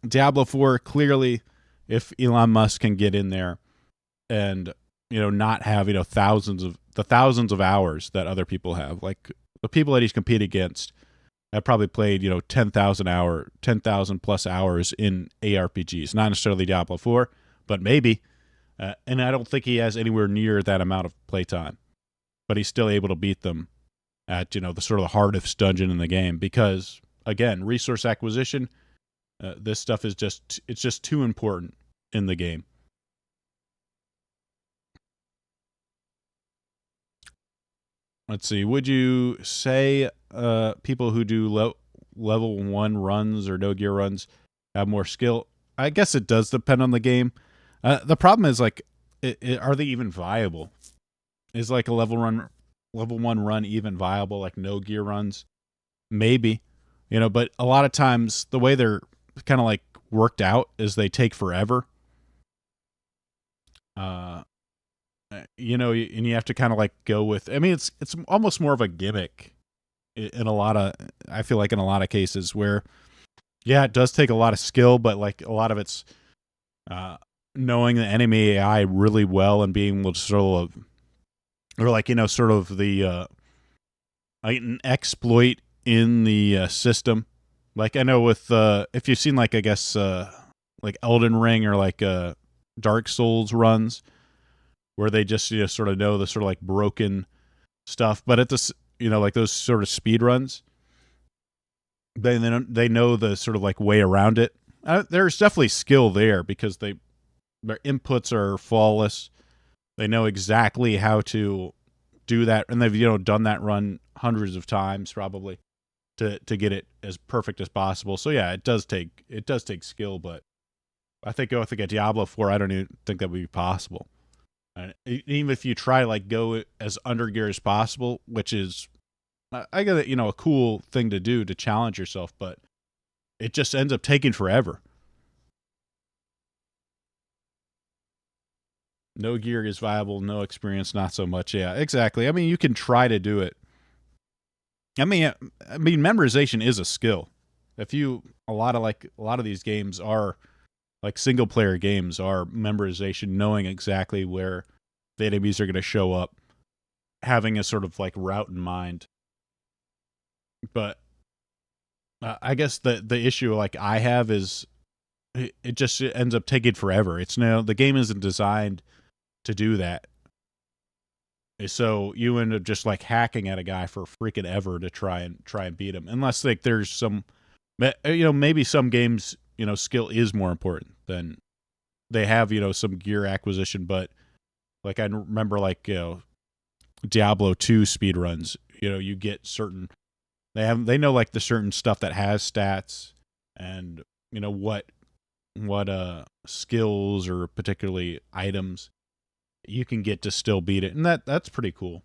Diablo 4, clearly, if Elon Musk can get in there and not have thousands of hours that other people have, like the people that he's competed against have probably played 10,000 plus hours in ARPGs, not necessarily Diablo 4, but maybe. And I don't think he has anywhere near that amount of playtime, but he's still able to beat them at the sort of the hardest dungeon in the game, because again, resource acquisition, this stuff is just too important in the game. Let's see. Would you say people who do level 1 runs or no gear runs have more skill? I guess it does depend on the game. The problem is, like, are they even viable? Is like a level 1 run even viable? Like no gear runs, maybe, But a lot of times the way they're kind of like worked out is they take forever. And you have to kind of like go with. I mean, it's almost more of a gimmick in a lot of. I feel like in a lot of cases where, yeah, it does take a lot of skill, but like a lot of it's knowing the enemy AI really well and being able to sort of, or like sort of the an exploit in the system. Like I know with if you've seen like I guess like Elden Ring or like Dark Souls runs, where they just sort of know the sort of like broken stuff, but at this like those sort of speed runs, they know the sort of like way around it. There's definitely skill there because their inputs are flawless. They know exactly how to do that, and they've done that run hundreds of times probably to get it as perfect as possible. So yeah, it does take skill, but I think with like a Diablo 4, I don't even think that would be possible. And even if you try like go as under gear as possible, which is I get it, a cool thing to do to challenge yourself, but it just ends up taking forever. No gear is viable, no experience, not so much. Yeah, exactly. I mean, you can try to do it. I mean, memorization is a skill. A lot of these games are like single player games are memorization, knowing exactly where the enemies are going to show up, having a sort of like route in mind. But I guess the issue like I have is it just ends up taking forever. The game isn't designed to do that. So you end up just like hacking at a guy for freaking ever to try and beat him, unless like there's some, maybe some games skill is more important than they have some gear acquisition. But like I remember like Diablo 2 speed runs, you get certain they know like the certain stuff that has stats and what skills or particularly items you can get to still beat it, and that's pretty cool.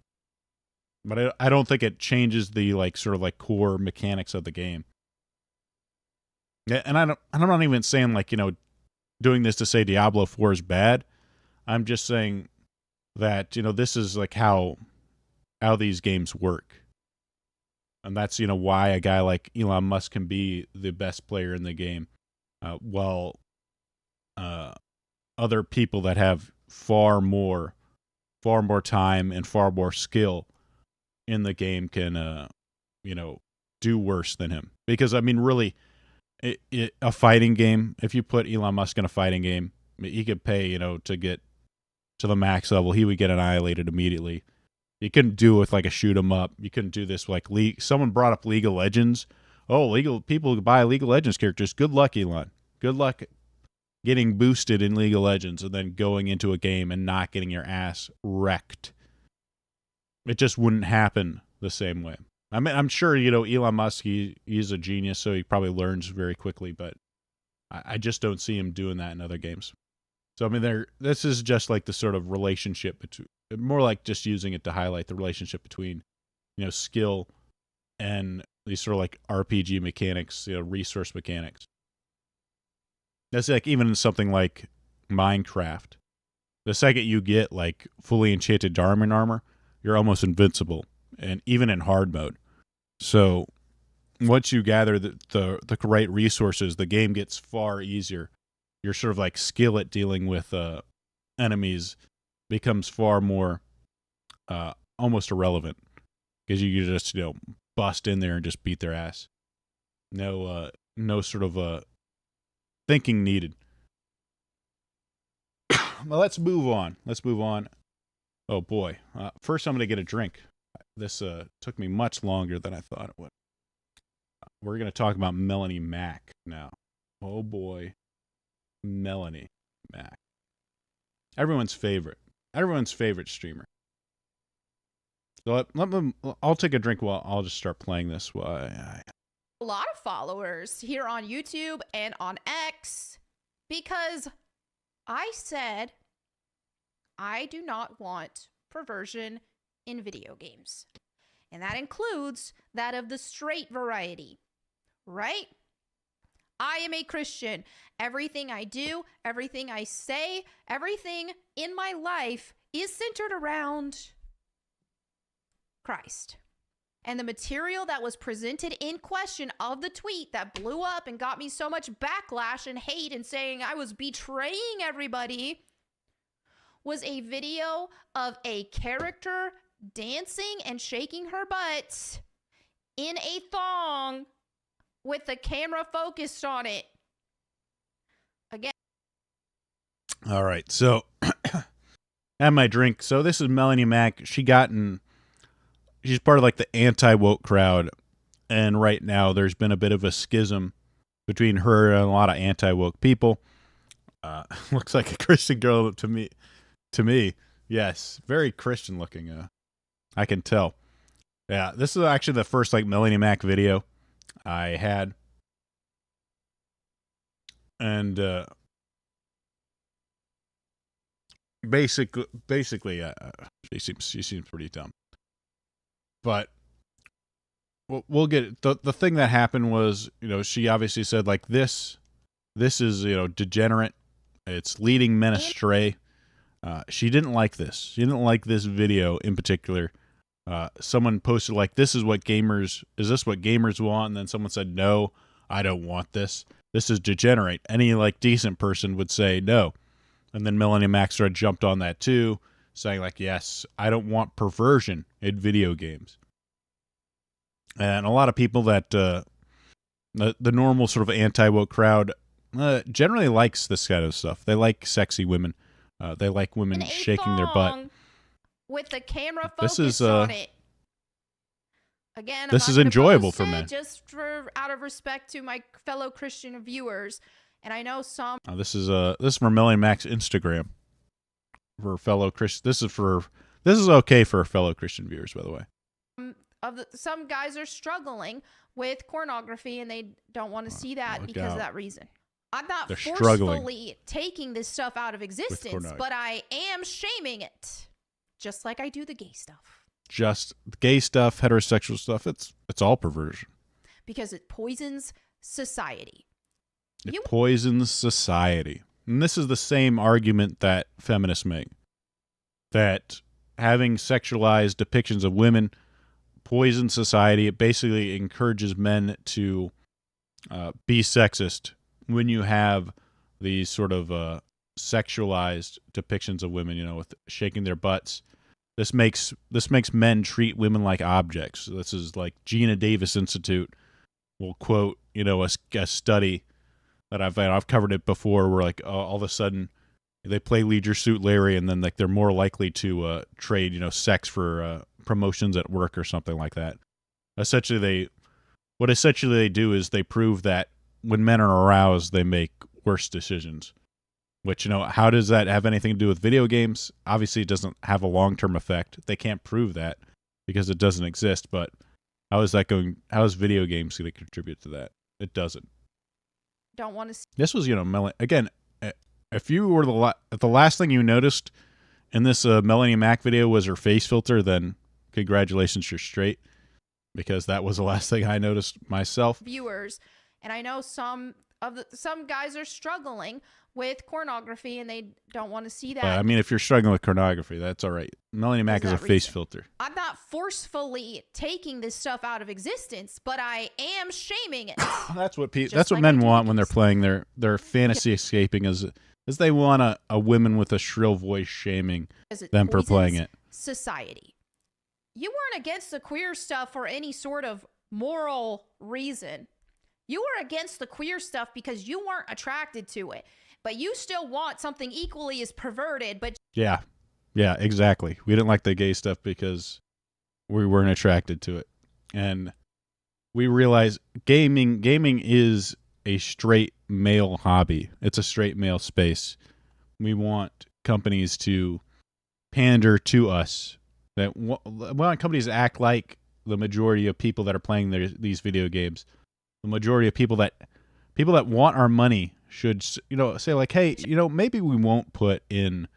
But I don't think it changes the like sort of like core mechanics of the game. Yeah, and I'm not even saying like doing this to say Diablo 4 is bad. I'm just saying that this is like how these games work, and that's why a guy like Elon Musk can be the best player in the game, while other people that have far more time and far more skill in the game can do worse than him. Because I mean, really, a fighting game, if you put Elon Musk in a fighting game, he could pay to get to the max level, he would get annihilated immediately. You couldn't do it with like a shoot 'em up. You couldn't do this like League. Someone brought up League of Legends. Oh, people buy League of Legends characters. Good luck, Elon. Good luck getting boosted in League of Legends and then going into a game and not getting your ass wrecked. It just wouldn't happen the same way. I mean, I'm sure Elon Musk. He's a genius, so he probably learns very quickly. But I just don't see him doing that in other games. So I mean, this is just like the sort of relationship between, more like just using it to highlight the relationship between, skill and these sort of like RPG mechanics, resource mechanics. That's like even in something like Minecraft. The second you get like fully enchanted diamond armor, you're almost invincible, and even in hard mode. So once you gather the right resources, the game gets far easier. Your sort of like skill at dealing with enemies becomes far more almost irrelevant, because you just bust in there and just beat their ass. No sort of thinking needed. Well, let's move on. Oh boy. First, I'm gonna get a drink. this took me much longer than I thought it would. We're going to talk about Melonie Mac now. Oh boy, Melonie Mac. Everyone's favorite streamer. So I'll take a drink while I'll just start playing this. A lot of followers here on YouTube and on X because I said I do not want perversion in video games. And that includes that of the straight variety, right? I am a Christian. Everything I do, everything I say, everything in my life is centered around Christ. And the material that was presented in question of the tweet that blew up and got me so much backlash and hate and saying I was betraying everybody was a video of a character dancing and shaking her butt in a thong with the camera focused on it. Again. All right, so have my drink. So this is Melonie Mac. She's part of like the anti-woke crowd, and right now there's been a bit of a schism between her and a lot of anti-woke people. Looks like a Christian girl to me. Yes, very Christian looking. I can tell. Yeah, this is actually the first like Melonie Mac video I had, and basically, she seems pretty dumb. But we'll get it. The thing that happened was, she obviously said like this is degenerate. It's leading men astray. She didn't like this. She didn't like this video in particular. Someone posted like, is this what gamers want? And then someone said, no, I don't want this. This is degenerate. Any like decent person would say no. And then Melonie Mac jumped on that too, saying like, yes, I don't want perversion in video games. And a lot of people that the normal sort of anti-woke crowd generally likes this kind of stuff. They like sexy women. They like women shaking their butt. With the camera focused on it. Again, this is enjoyable for men. Just out of respect to my fellow Christian viewers, and I know some. This is from Melonie Mac's Instagram. For fellow Christian, this is okay for fellow Christian viewers, by the way. Some guys are struggling with pornography, and they don't want to see that because of that reason. I'm not forcefully taking this stuff out of existence, but I am shaming it. Just like I do the gay stuff. Just gay stuff, heterosexual stuff, it's all perversion. Because it poisons society. It poisons society. And this is the same argument that feminists make. That having sexualized depictions of women poisons society. It basically encourages men to be sexist when you have these sort of sexualized depictions of women, with shaking their butts. This makes men treat women like objects. This is like Gina Davis Institute will quote, a study that I've covered it before, where like all of a sudden they play Leisure Suit Larry, and then like they're more likely to trade sex for promotions at work or something like that. Essentially they do is they prove that when men are aroused, they make worse decisions. Which, how does that have anything to do with video games? Obviously, it doesn't have a long-term effect. They can't prove that because it doesn't exist. But how is video games going to contribute to that? It doesn't. Don't want to see. This was, again, if you were if the last thing you noticed in this Melonie Mac video was her face filter, then congratulations, you're straight. Because that was the last thing I noticed myself. Viewers, and I know some guys are struggling with pornography, and they don't want to see that. But, I mean, if you're struggling with pornography, that's all right. Melonie Mac is a face filter. I'm not forcefully taking this stuff out of existence, but I am shaming it. That's what men want when they're playing their fantasy escaping is they want a woman with a shrill voice shaming them for playing it. Society. You weren't against the queer stuff for any sort of moral reason. You were against the queer stuff because you weren't attracted to it. But you still want something equally as perverted, but... Yeah, exactly. We didn't like the gay stuff because we weren't attracted to it. And we realized gaming is a straight male hobby. It's a straight male space. We want companies to pander to us. We want companies to act like the majority of people that are playing these video games. The majority of people that want our money should, say like, hey, maybe we won't put in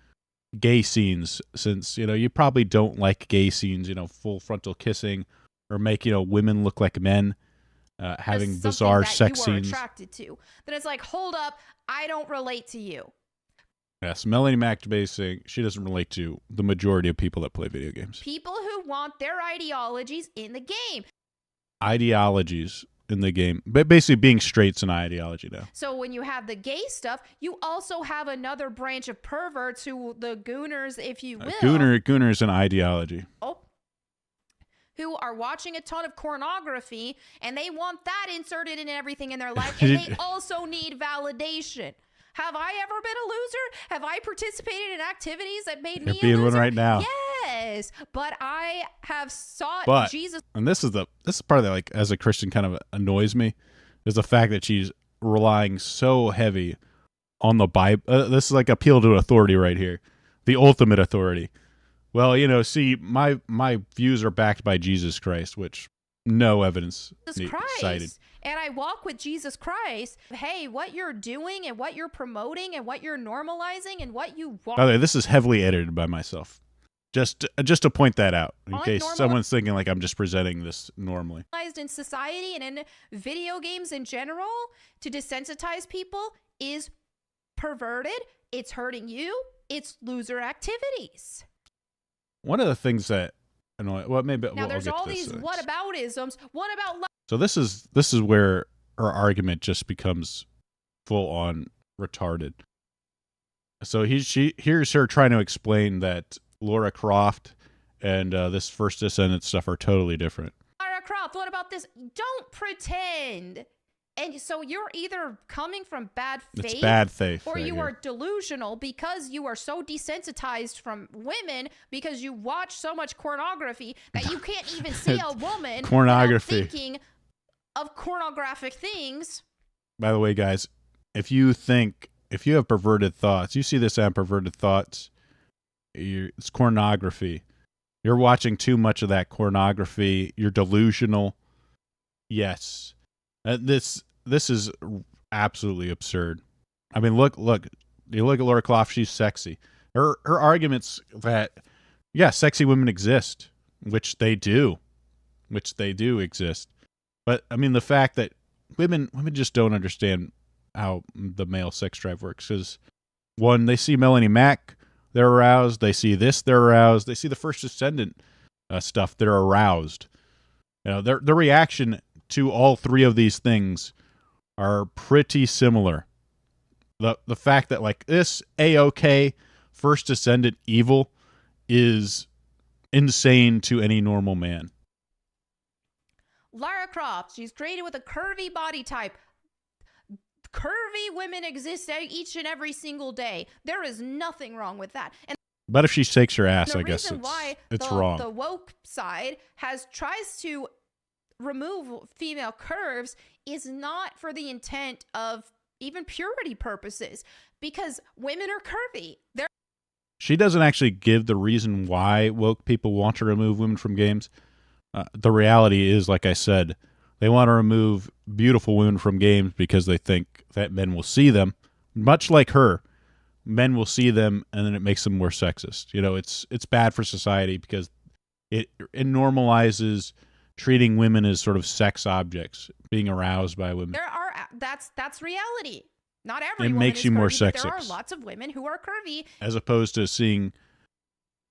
gay scenes, since you probably don't like gay scenes, full frontal kissing, or make women look like men, having Something bizarre that sex you are scenes. attracted to. Then it's like, hold up, I don't relate to you. Yes, Melonie Mac basing she doesn't relate to the majority of people that play video games. People who want their ideologies in the game. Ideologies in the game, but basically being straight's an ideology now. So when you have the gay stuff, you also have another branch of perverts, who the gooners, if you will. Gooner is an ideology. Oh, who are watching a ton of pornography, and they want that inserted in everything in their life, and they also need validation. Have I ever been a loser? Have I participated in activities that made me a being loser? one right now. Yes, but I have sought But Jesus. and this is part of that, like, as a Christian, kind of annoys me, is the fact that she's relying so heavy on the Bible. This is like appeal to authority right here, the ultimate authority. Well, see, my views are backed by Jesus Christ, which no evidence cited. And I walk with Jesus Christ. Hey, what you're doing and what you're promoting and what you're normalizing and what you want. By the way, this is heavily edited by myself. Just to point that out, in case someone's thinking like I'm just presenting this normally. In society and in video games in general, to desensitize people is perverted. It's hurting you. It's loser activities. One of the things that annoy, well, maybe now there's all these this, whataboutisms. What about? So this is where her argument just becomes full on retarded. So here's her trying to explain that Lara Croft and this First Descendant stuff are totally different. Lara Croft, what about this? Don't pretend. And so you're either coming from bad faith, it's bad faith, or right you here. are delusional because you are so desensitized from women because you watch so much pornography that you can't even see a woman pornography without thinking of pornographic things. By the way, guys, if you have perverted thoughts, you see this on Perverted Thoughts, it's pornography. You're watching too much of that pornography. You're delusional. Yes. This is absolutely absurd. I mean, look. You look at Lara Croft, she's sexy. Her arguments that, yeah, sexy women exist, which they do exist. But I mean, the fact that women just don't understand how the male sex drive works. Because one, they see Melonie Mac, they're aroused. They see this, they're aroused. They see the First Descendant stuff, they're aroused. Their reaction to all three of these things are pretty similar. The fact that, like, this A-OK First Descendant evil is insane to any normal man. Lara Croft, she's created with a curvy body type. Curvy women exist each and every single day. There is nothing wrong with that. And but if she shakes her ass, I guess it's wrong. The woke side tries to remove female curves is not for the intent of even purity purposes, because women are curvy. She doesn't actually give the reason why woke people want to remove women from games. The reality is, like I said, they want to remove beautiful women from games because they think that men will see them. Much like her, men will see them, and then it makes them more sexist. It's bad for society because it normalizes treating women as sort of sex objects, being aroused by women. That's reality. Not every it woman makes is you curvy, more but sexist. there are lots of women who are curvy. As opposed to seeing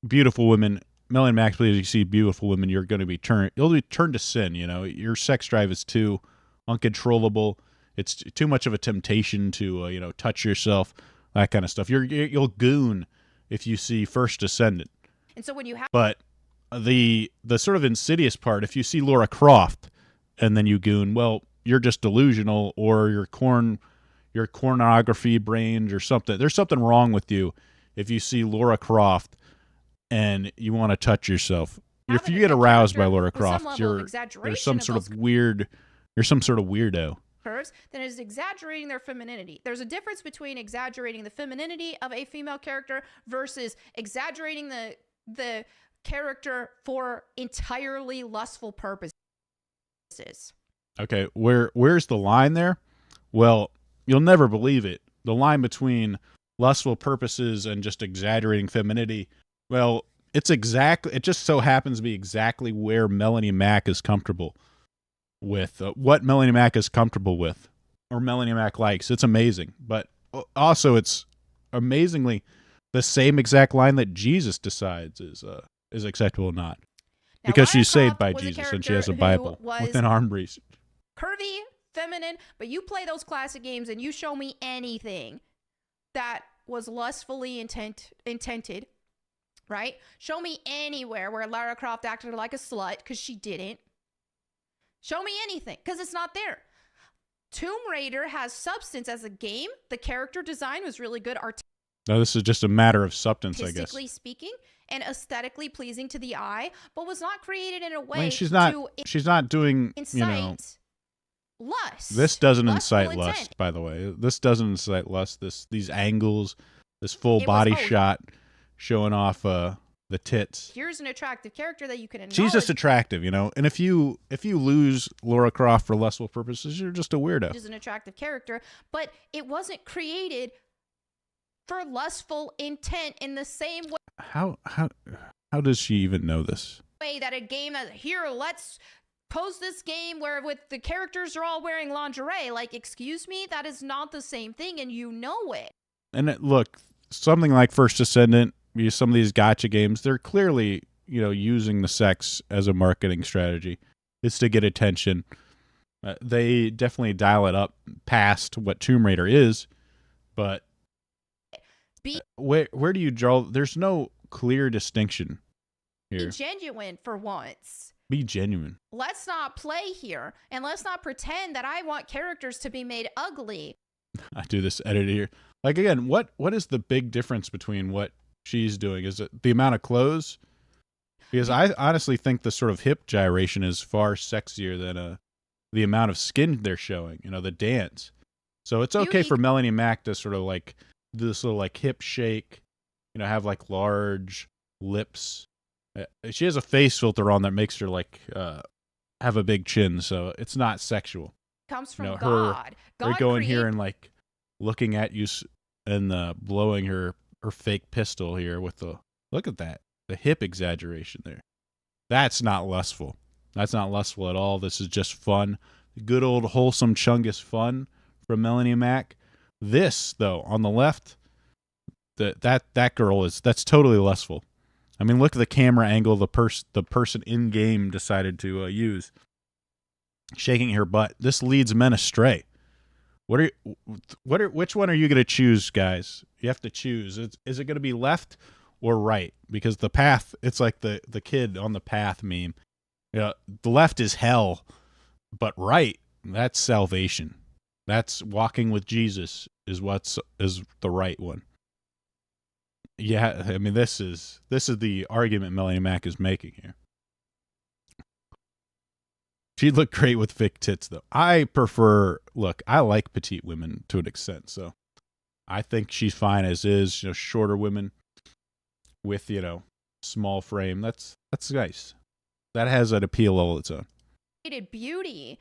beautiful women. Melonie Mac, please, you see beautiful women, you'll be turned to sin. Your sex drive is too uncontrollable. It's too much of a temptation to touch yourself, that kind of stuff. You'll goon if you see First Descendant. And so when you have, but the sort of insidious part, if you see Lara Croft and then you goon, well, you're just delusional, or your pornography brains or something. There's something wrong with you if you see Lara Croft and you want to touch yourself. if having you a get aroused by character Laura with some Croft, level of you're exaggeration there's some of sort those of weird. You're some sort of weirdo. curves, then it is exaggerating their femininity. There's a difference between exaggerating the femininity of a female character versus exaggerating the character for entirely lustful purposes. Okay, where's the line there? Well, you'll never believe it. The line between lustful purposes and just exaggerating femininity. Well, it just so happens to be exactly where Melonie Mac is comfortable with, what Melonie Mac is comfortable with, or Melonie Mac likes. It's amazing, but also it's amazingly the same exact line that Jesus decides is acceptable or not, Now, because Lara she's saved Croft by was a Jesus and she has a character Bible who was with an arm breeze. curvy, feminine, but you play those classic games and you show me anything that was lustfully intended, right? Show me anywhere where Lara Croft acted like a slut, because she didn't. Show me anything, because it's not there. Tomb Raider has substance as a game. The character design was really good, No, this is just a matter of substance, I guess. artistically speaking, and aesthetically pleasing to the eye, but was not created in a way I mean, she's not doing, incite lust. this doesn't Lustful incite intent. lust, by the way. This doesn't incite lust. These angles, this full It was- body oh. shot showing off the tits. Here's an attractive character that you can acknowledge. She's just attractive, and if you lose Laura Croft for lustful purposes, you're just a weirdo. is an attractive character, but it wasn't created for lustful intent in the same How does she even know this? way that a game that, here, let's pose this game where with the characters are all wearing lingerie. Like, excuse me, that is not the same thing, and you know it. And look, something like First Descendant, some of these gacha games, they're clearly, using the sex as a marketing strategy. It's to get attention. They definitely dial it up past what Tomb Raider is, but where do you draw? There's no clear distinction Be here. genuine for once. Be genuine. Let's not play here, and let's not pretend that I want characters to be made ugly. I do this edit here. Like, again, what is the big difference between what she's doing? Is it the amount of clothes? Because I honestly think the sort of hip gyration is far sexier than the amount of skin they're showing, the dance. So it's okay Beauty- for Melonie Mac to sort of like do this little like hip shake, have like large lips. She has a face filter on that makes her like have a big chin, so it's not sexual. Comes from her- God. They're God going here created and like looking at you and blowing her fake pistol here with look at that, the hip exaggeration there. That's not lustful. That's not lustful at all. This is just fun, good old wholesome Chungus fun from Melonie Mac. This though, on the left, that girl that's totally lustful. I mean, look at the camera angle the person in game decided to use, shaking her butt. This leads men astray. Which one are you going to choose, guys? You have to choose. Is it going to be left or right? Because the path, it's like the kid on the path meme. The left is hell, but right, that's salvation. That's walking with Jesus is the right one. Yeah, I mean, this is the argument Melonie Mac is making here. She'd look great with fake tits, though. I like petite women to an extent, so I think she's fine as is. Shorter women with, small frame. That's nice. That has an appeal all its own. beauty.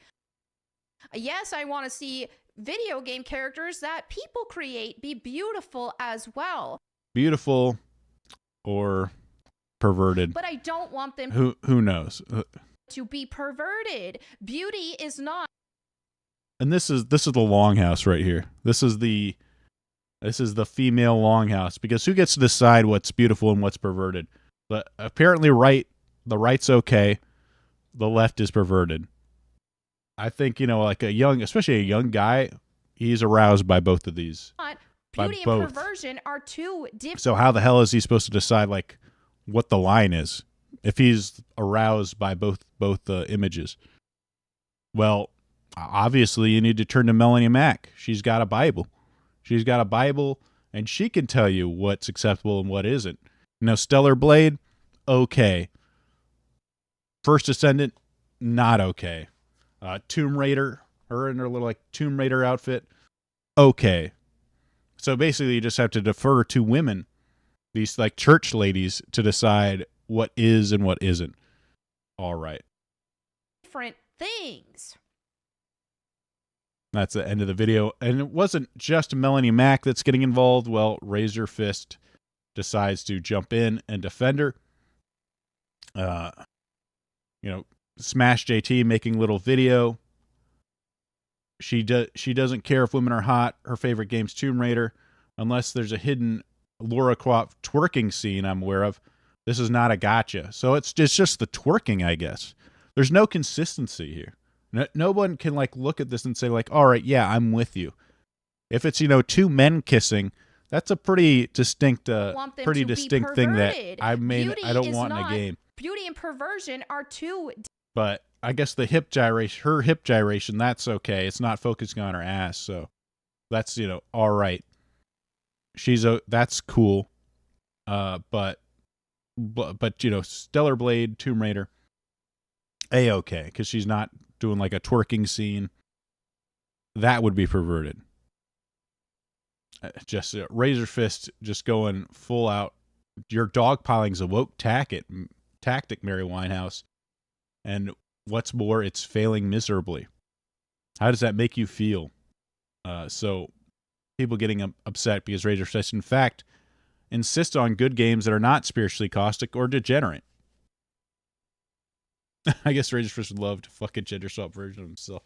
Yes, I want to see video game characters that people create be beautiful as well. Beautiful or perverted. But I don't want them Who knows? to be perverted. Beauty is not. And this is the longhouse right here. This is the female longhouse, because who gets to decide what's beautiful and what's perverted? But apparently the right's okay, the left is perverted. I think, like especially a young guy, he's aroused by both of these. Beauty and both. perversion are two different. So how the hell is he supposed to decide like what the line is if he's aroused by both images? Well, obviously you need to turn to Melonie Mac. She's got a Bible. And she can tell you what's acceptable and what isn't. Stellar Blade, okay. First Descendant, not okay. Tomb Raider, her in her little like Tomb Raider outfit, okay. So basically, you just have to defer to women, these like church ladies, to decide what is and what isn't. All right. Different things. That's the end of the video. And it wasn't just Melonie Mac that's getting involved. Well, Razor Fist decides to jump in and defend her. Smash JT making little video. She doesn't care if women are hot. Her favorite game's Tomb Raider, unless there's a hidden Laura Croft twerking scene I'm aware of. This is not a gotcha. So it's just the twerking, I guess. There's no consistency here. No one can like look at this and say like, all right, yeah, I'm with you. If it's, two men kissing, that's a pretty distinct thing that I don't want in a game. Beauty and perversion are two. But I guess the her hip gyration, that's okay. It's not focusing on her ass, so that's all right. That's cool. But Stellar Blade, Tomb Raider, okay, because she's not doing like a twerking scene. That would be perverted. Razor Fist just going full out. Your dogpiling's a woke tactic, Mary Winehouse. And what's more, it's failing miserably. How does that make you feel? So people getting upset because Razor Fist, in fact, insist on good games that are not spiritually caustic or degenerate. I guess Razor Fist would love to fuck a gender swap version of himself.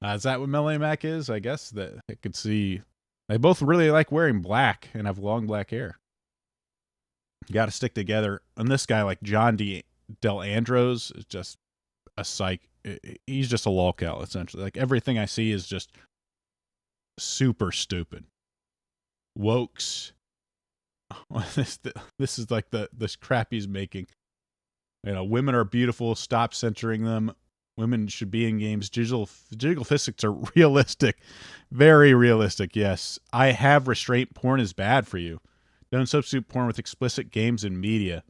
Is that what Melonie Mac is? I guess that I could see. They both really like wearing black and have long black hair. You got to stick together. And this guy, like John Del Andros, is just a psych. He's just a lolcow, essentially. Like everything I see is just super stupid. Wokes. This is like this crap he's making. Women are beautiful. Stop censoring them. Women should be in games. Digital physics are realistic. Very realistic, yes. I have restraint. Porn is bad for you. Don't substitute porn with explicit games and media.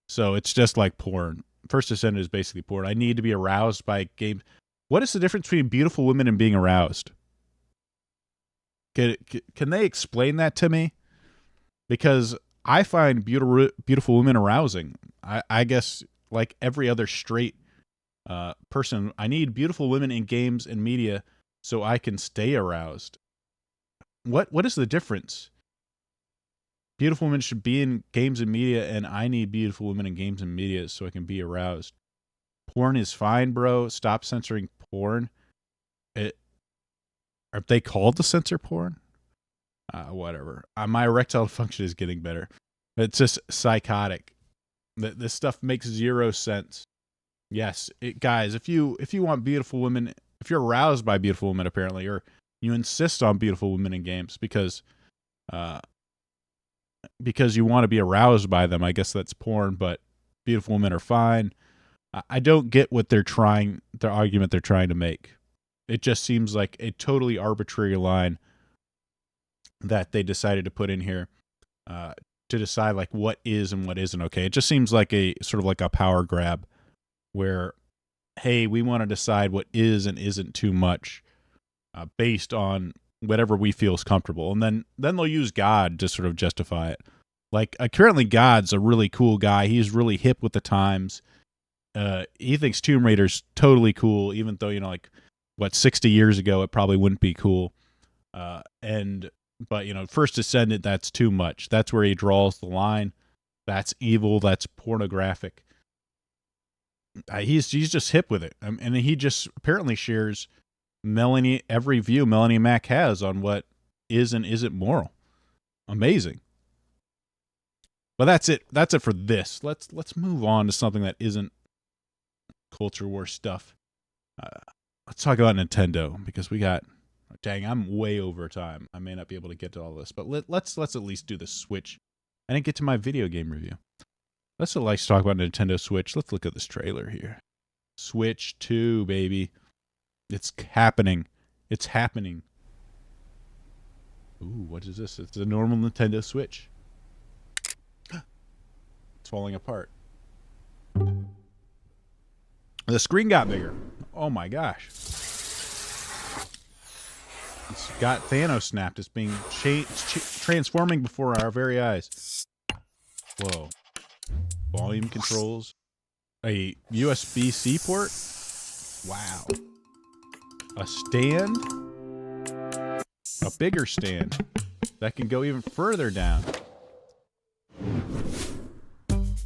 So it's just like porn. First Descendant is basically porn. I need to be aroused by games. What is the difference between beautiful women and being aroused? Can they explain that to me? Because I find beautiful women arousing. I guess like every other straight person, I need beautiful women in games and media so I can stay aroused. What is the difference? Beautiful women should be in games and media, and I need beautiful women in games and media so I can be aroused. Porn is fine, bro. Stop censoring porn. Are they called to censor porn? Whatever. My erectile function is getting better. It's just psychotic. This stuff makes zero sense. Yes, guys, if you want beautiful women, if you're aroused by beautiful women, apparently, or you insist on beautiful women in games because you want to be aroused by them, I guess that's porn, but beautiful women are fine. I don't get what their argument they're trying to make. It just seems like a totally arbitrary line that they decided to put in here to decide like what is and what isn't okay. It just seems like a sort of like a power grab where, hey, we want to decide what is and isn't too much based on whatever we feel is comfortable. And then they'll use God to sort of justify it. Like currently God's a really cool guy. He's really hip with the times. He thinks Tomb Raider's totally cool, even though, 60 years ago it probably wouldn't be cool. But First Descendant, that's too much. That's where he draws the line. That's evil. That's pornographic. He's just hip with it. And he just apparently shares every view Melonie Mac has on what is and isn't moral. Amazing. But that's it. That's it for this. Let's move on to something that isn't culture war stuff. Let's talk about Nintendo, because dang, I'm way over time. I may not be able to get to all this, but let's at least do the Switch. I didn't get to my video game review. Let's at least talk about Nintendo Switch. Let's look at this trailer here. Switch 2, baby. It's happening. It's happening. Ooh, what is this? It's a normal Nintendo Switch. It's falling apart. The screen got bigger. Oh my gosh. It's got Thanos snapped. It's being transforming before our very eyes. Whoa. Volume controls. A USB-C port. Wow. A stand. A bigger stand. That can go even further down. The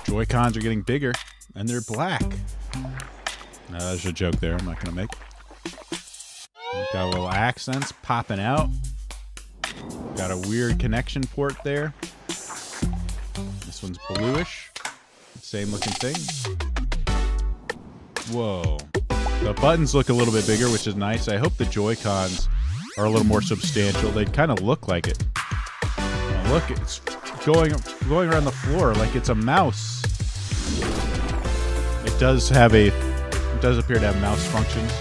Joy-Cons are getting bigger. And they're black. No, there's a joke there I'm not going to make. Got little accents popping out. Got a weird connection port there. This one's bluish. Same looking thing. Whoa. The buttons look a little bit bigger, which is nice. I hope the Joy-Cons are a little more substantial. They kind of look like it. Oh, look, it's going around the floor like it's a mouse. It does appear to have mouse functions.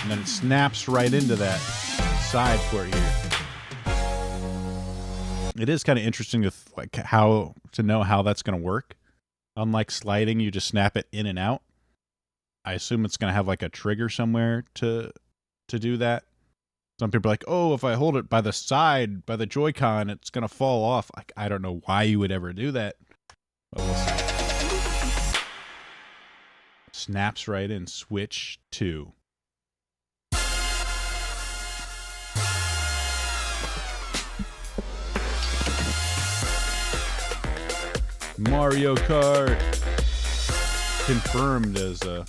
And then it snaps right into that side port here. It is kind of interesting to know how that's going to work. Unlike sliding, you just snap it in and out. I assume it's going to have like a trigger somewhere to do that. Some people are like, oh, if I hold it by the side, by the Joy-Con, it's going to fall off. Like, I don't know why you would ever do that. But we'll see. Snaps right in. Switch 2. Mario Kart confirmed as a.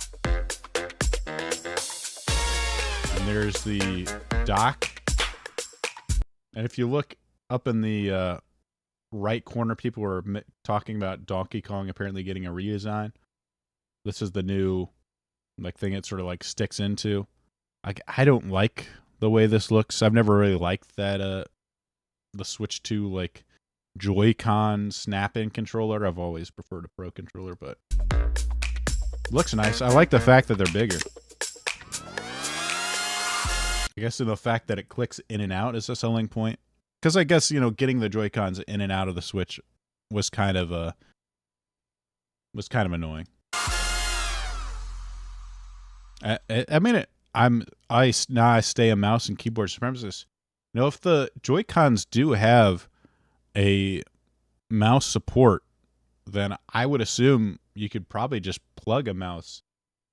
And there's the dock. And if you look up in the right corner, people were talking about Donkey Kong apparently getting a redesign. This is the new thing it sort of sticks into. I don't like the way this looks. I've never really liked that the Switch 2 Joy-Con snap-in controller. I've always preferred a Pro controller, but looks nice. I like the fact that they're bigger. I guess the fact that it clicks in and out is a selling point. Because I guess, getting the Joy-Cons in and out of the Switch was kind of annoying. I stay a mouse and keyboard supremacist. If the Joy-Cons do have a mouse support, then I would assume you could probably just plug a mouse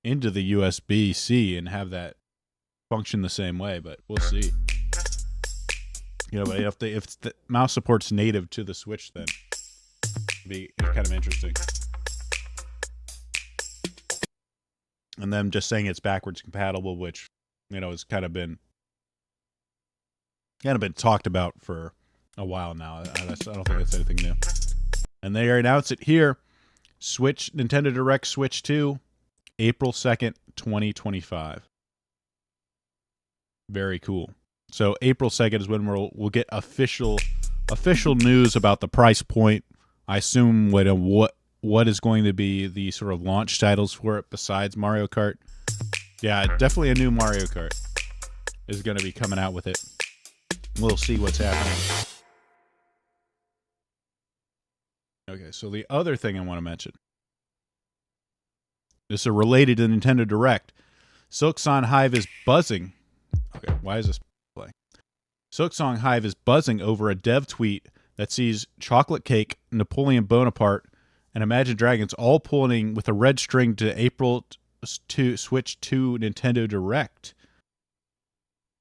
into the USB-C and have that function the same way, but we'll see. But if the mouse support's native to the Switch, then it'd be kind of interesting. And them just saying it's backwards compatible, which has kind of been talked about for a while now. I don't think that's anything new. And they announced it here. Nintendo Direct Switch 2, April 2nd, 2025. Very cool. So April 2nd is when we'll get official news about the price point. I assume what is going to be the sort of launch titles for it besides Mario Kart. Yeah, definitely a new Mario Kart is going to be coming out with it. We'll see what's happening. Okay, so the other thing I want to mention. This is related to Nintendo Direct. Silksong Hive is buzzing. Okay, why is this playing? Silksong Hive is buzzing over a dev tweet that sees Chocolate Cake, Napoleon Bonaparte, and Imagine Dragons all pulling with a red string to April Switch 2 Nintendo Direct.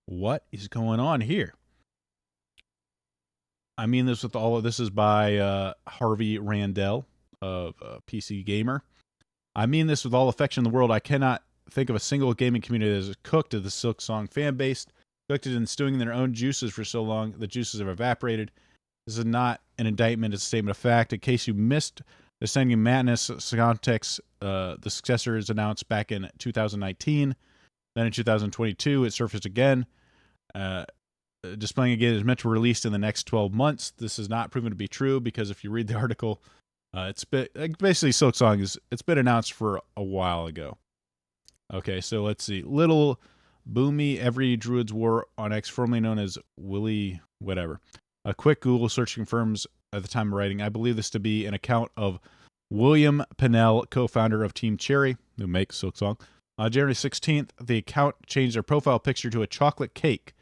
What is going on here? I mean this with all of this is by Harvey Randell of PC Gamer. I mean this with all affection in the world. I cannot think of a single gaming community that has cooked to the Silksong fan base, cooked it and stewing in their own juices for so long, the juices have evaporated. This is not an indictment, it's a statement of fact. In case you missed the Sending Madness context, the successor is announced back in 2019. Then in 2022, it surfaced again. Displaying again is meant to be released in the next 12 months. This is not proven to be true because if you read the article, basically Silksong it's been announced for a while ago. Okay, so let's see. Little Boomy Every Druid's War on X, formerly known as Willy whatever. A quick Google search confirms at the time of writing, I believe this to be an account of William Pinnell, co-founder of Team Cherry, who makes Silksong. On January 16th, the account changed their profile picture to a chocolate cake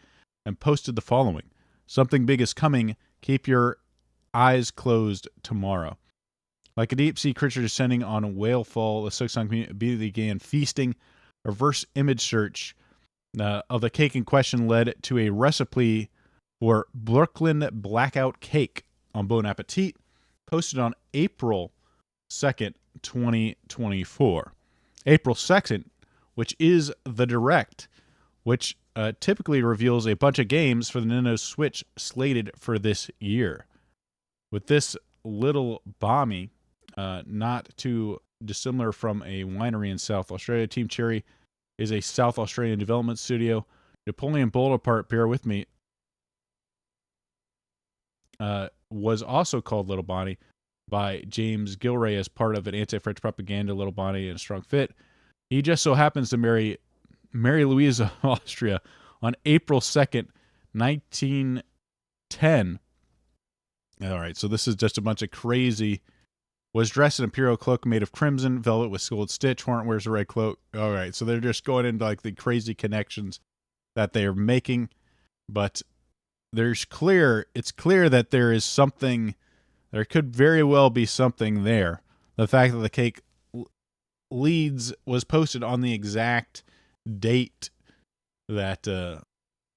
and posted the following: "Something big is coming. Keep your eyes closed tomorrow." Like a deep-sea creature descending on a whale fall, the Silksong community immediately began feasting. A reverse image search of the cake in question led to a recipe for Brooklyn Blackout Cake on Bon Appetit, posted on April 2nd, 2024. April 2nd, which is the Direct, which typically reveals a bunch of games for the Nintendo Switch slated for this year. With this little bomby, not too dissimilar from a winery in South Australia, Team Cherry is a South Australian development studio. Napoleon Bonaparte, bear with me, was also called Little Bonnie by James Gilray as part of an anti-French propaganda, Little Bonnie and a Strong Fit. He just so happens to marry Mary Louise of Austria on April 2nd, 1910. All right, so this is just a bunch of crazy. Was dressed in an imperial cloak made of crimson velvet with gold stitch. Hornet wears a red cloak. All right, so they're just going into like the crazy connections that they are making, but it's clear that there is something. There could very well be something there. The fact that the cake was posted on the exact date that the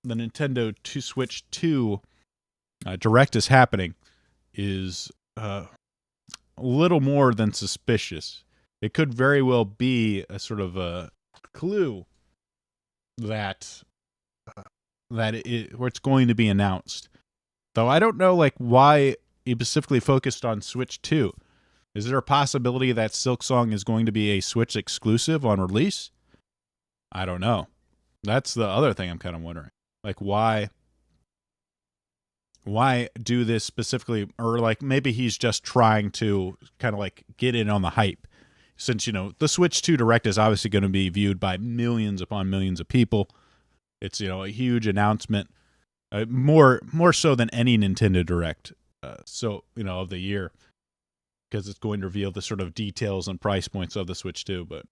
Nintendo Switch 2 Direct is happening is a little more than suspicious. It could very well be a sort of a clue that where it's going to be announced. Though I don't know like why he specifically focused on Switch 2. Is there a possibility that Silksong is going to be a Switch exclusive on release? I don't know. That's the other thing I'm kind of wondering. Like why do this specifically? Or like maybe he's just trying to kind of like get in on the hype. Since, you know, the Switch 2 Direct is obviously going to be viewed by millions upon millions of people. It's, you know, a huge announcement. More so than any Nintendo Direct. So, you know, of the year. Because it's going to reveal the sort of details and price points of the Switch 2. But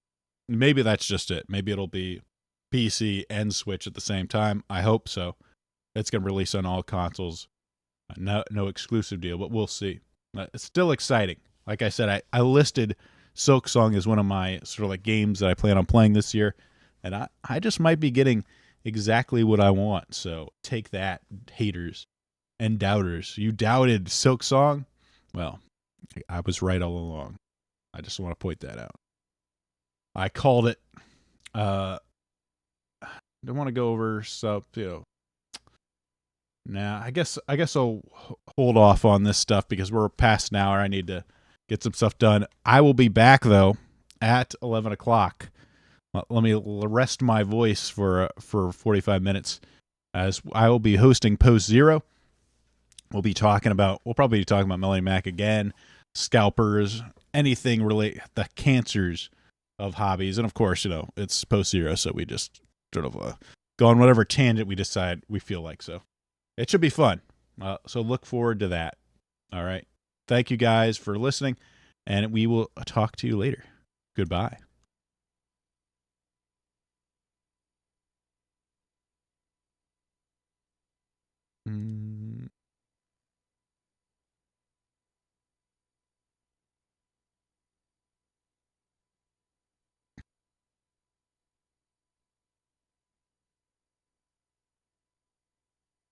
maybe that's just it. Maybe it'll be PC and Switch at the same time. I hope so. It's going to release on all consoles. No exclusive deal, but we'll see. It's still exciting. Like I said, I listed Silksong as one of my sort of like games that I plan on playing this year. And I just might be getting exactly what I want. So take that, haters and doubters. You doubted Silksong? Well, I was right all along. I just want to point that out. I called it. Don't want to go over stuff, you know. Nah, I guess I'll hold off on this stuff because we're past an hour. I need to get some stuff done. I will be back though at 11 o'clock. Let me rest my voice for 45 minutes as I will be hosting Post Zero. We'll probably be talking about Melonie Mac again, scalpers, anything related, the cancers of hobbies. And of course, you know, it's Post Zero, so we just sort of go on whatever tangent we decide we feel like. So it should be fun. So look forward to that. All right. Thank you guys for listening, and we will talk to you later. Goodbye. Mm.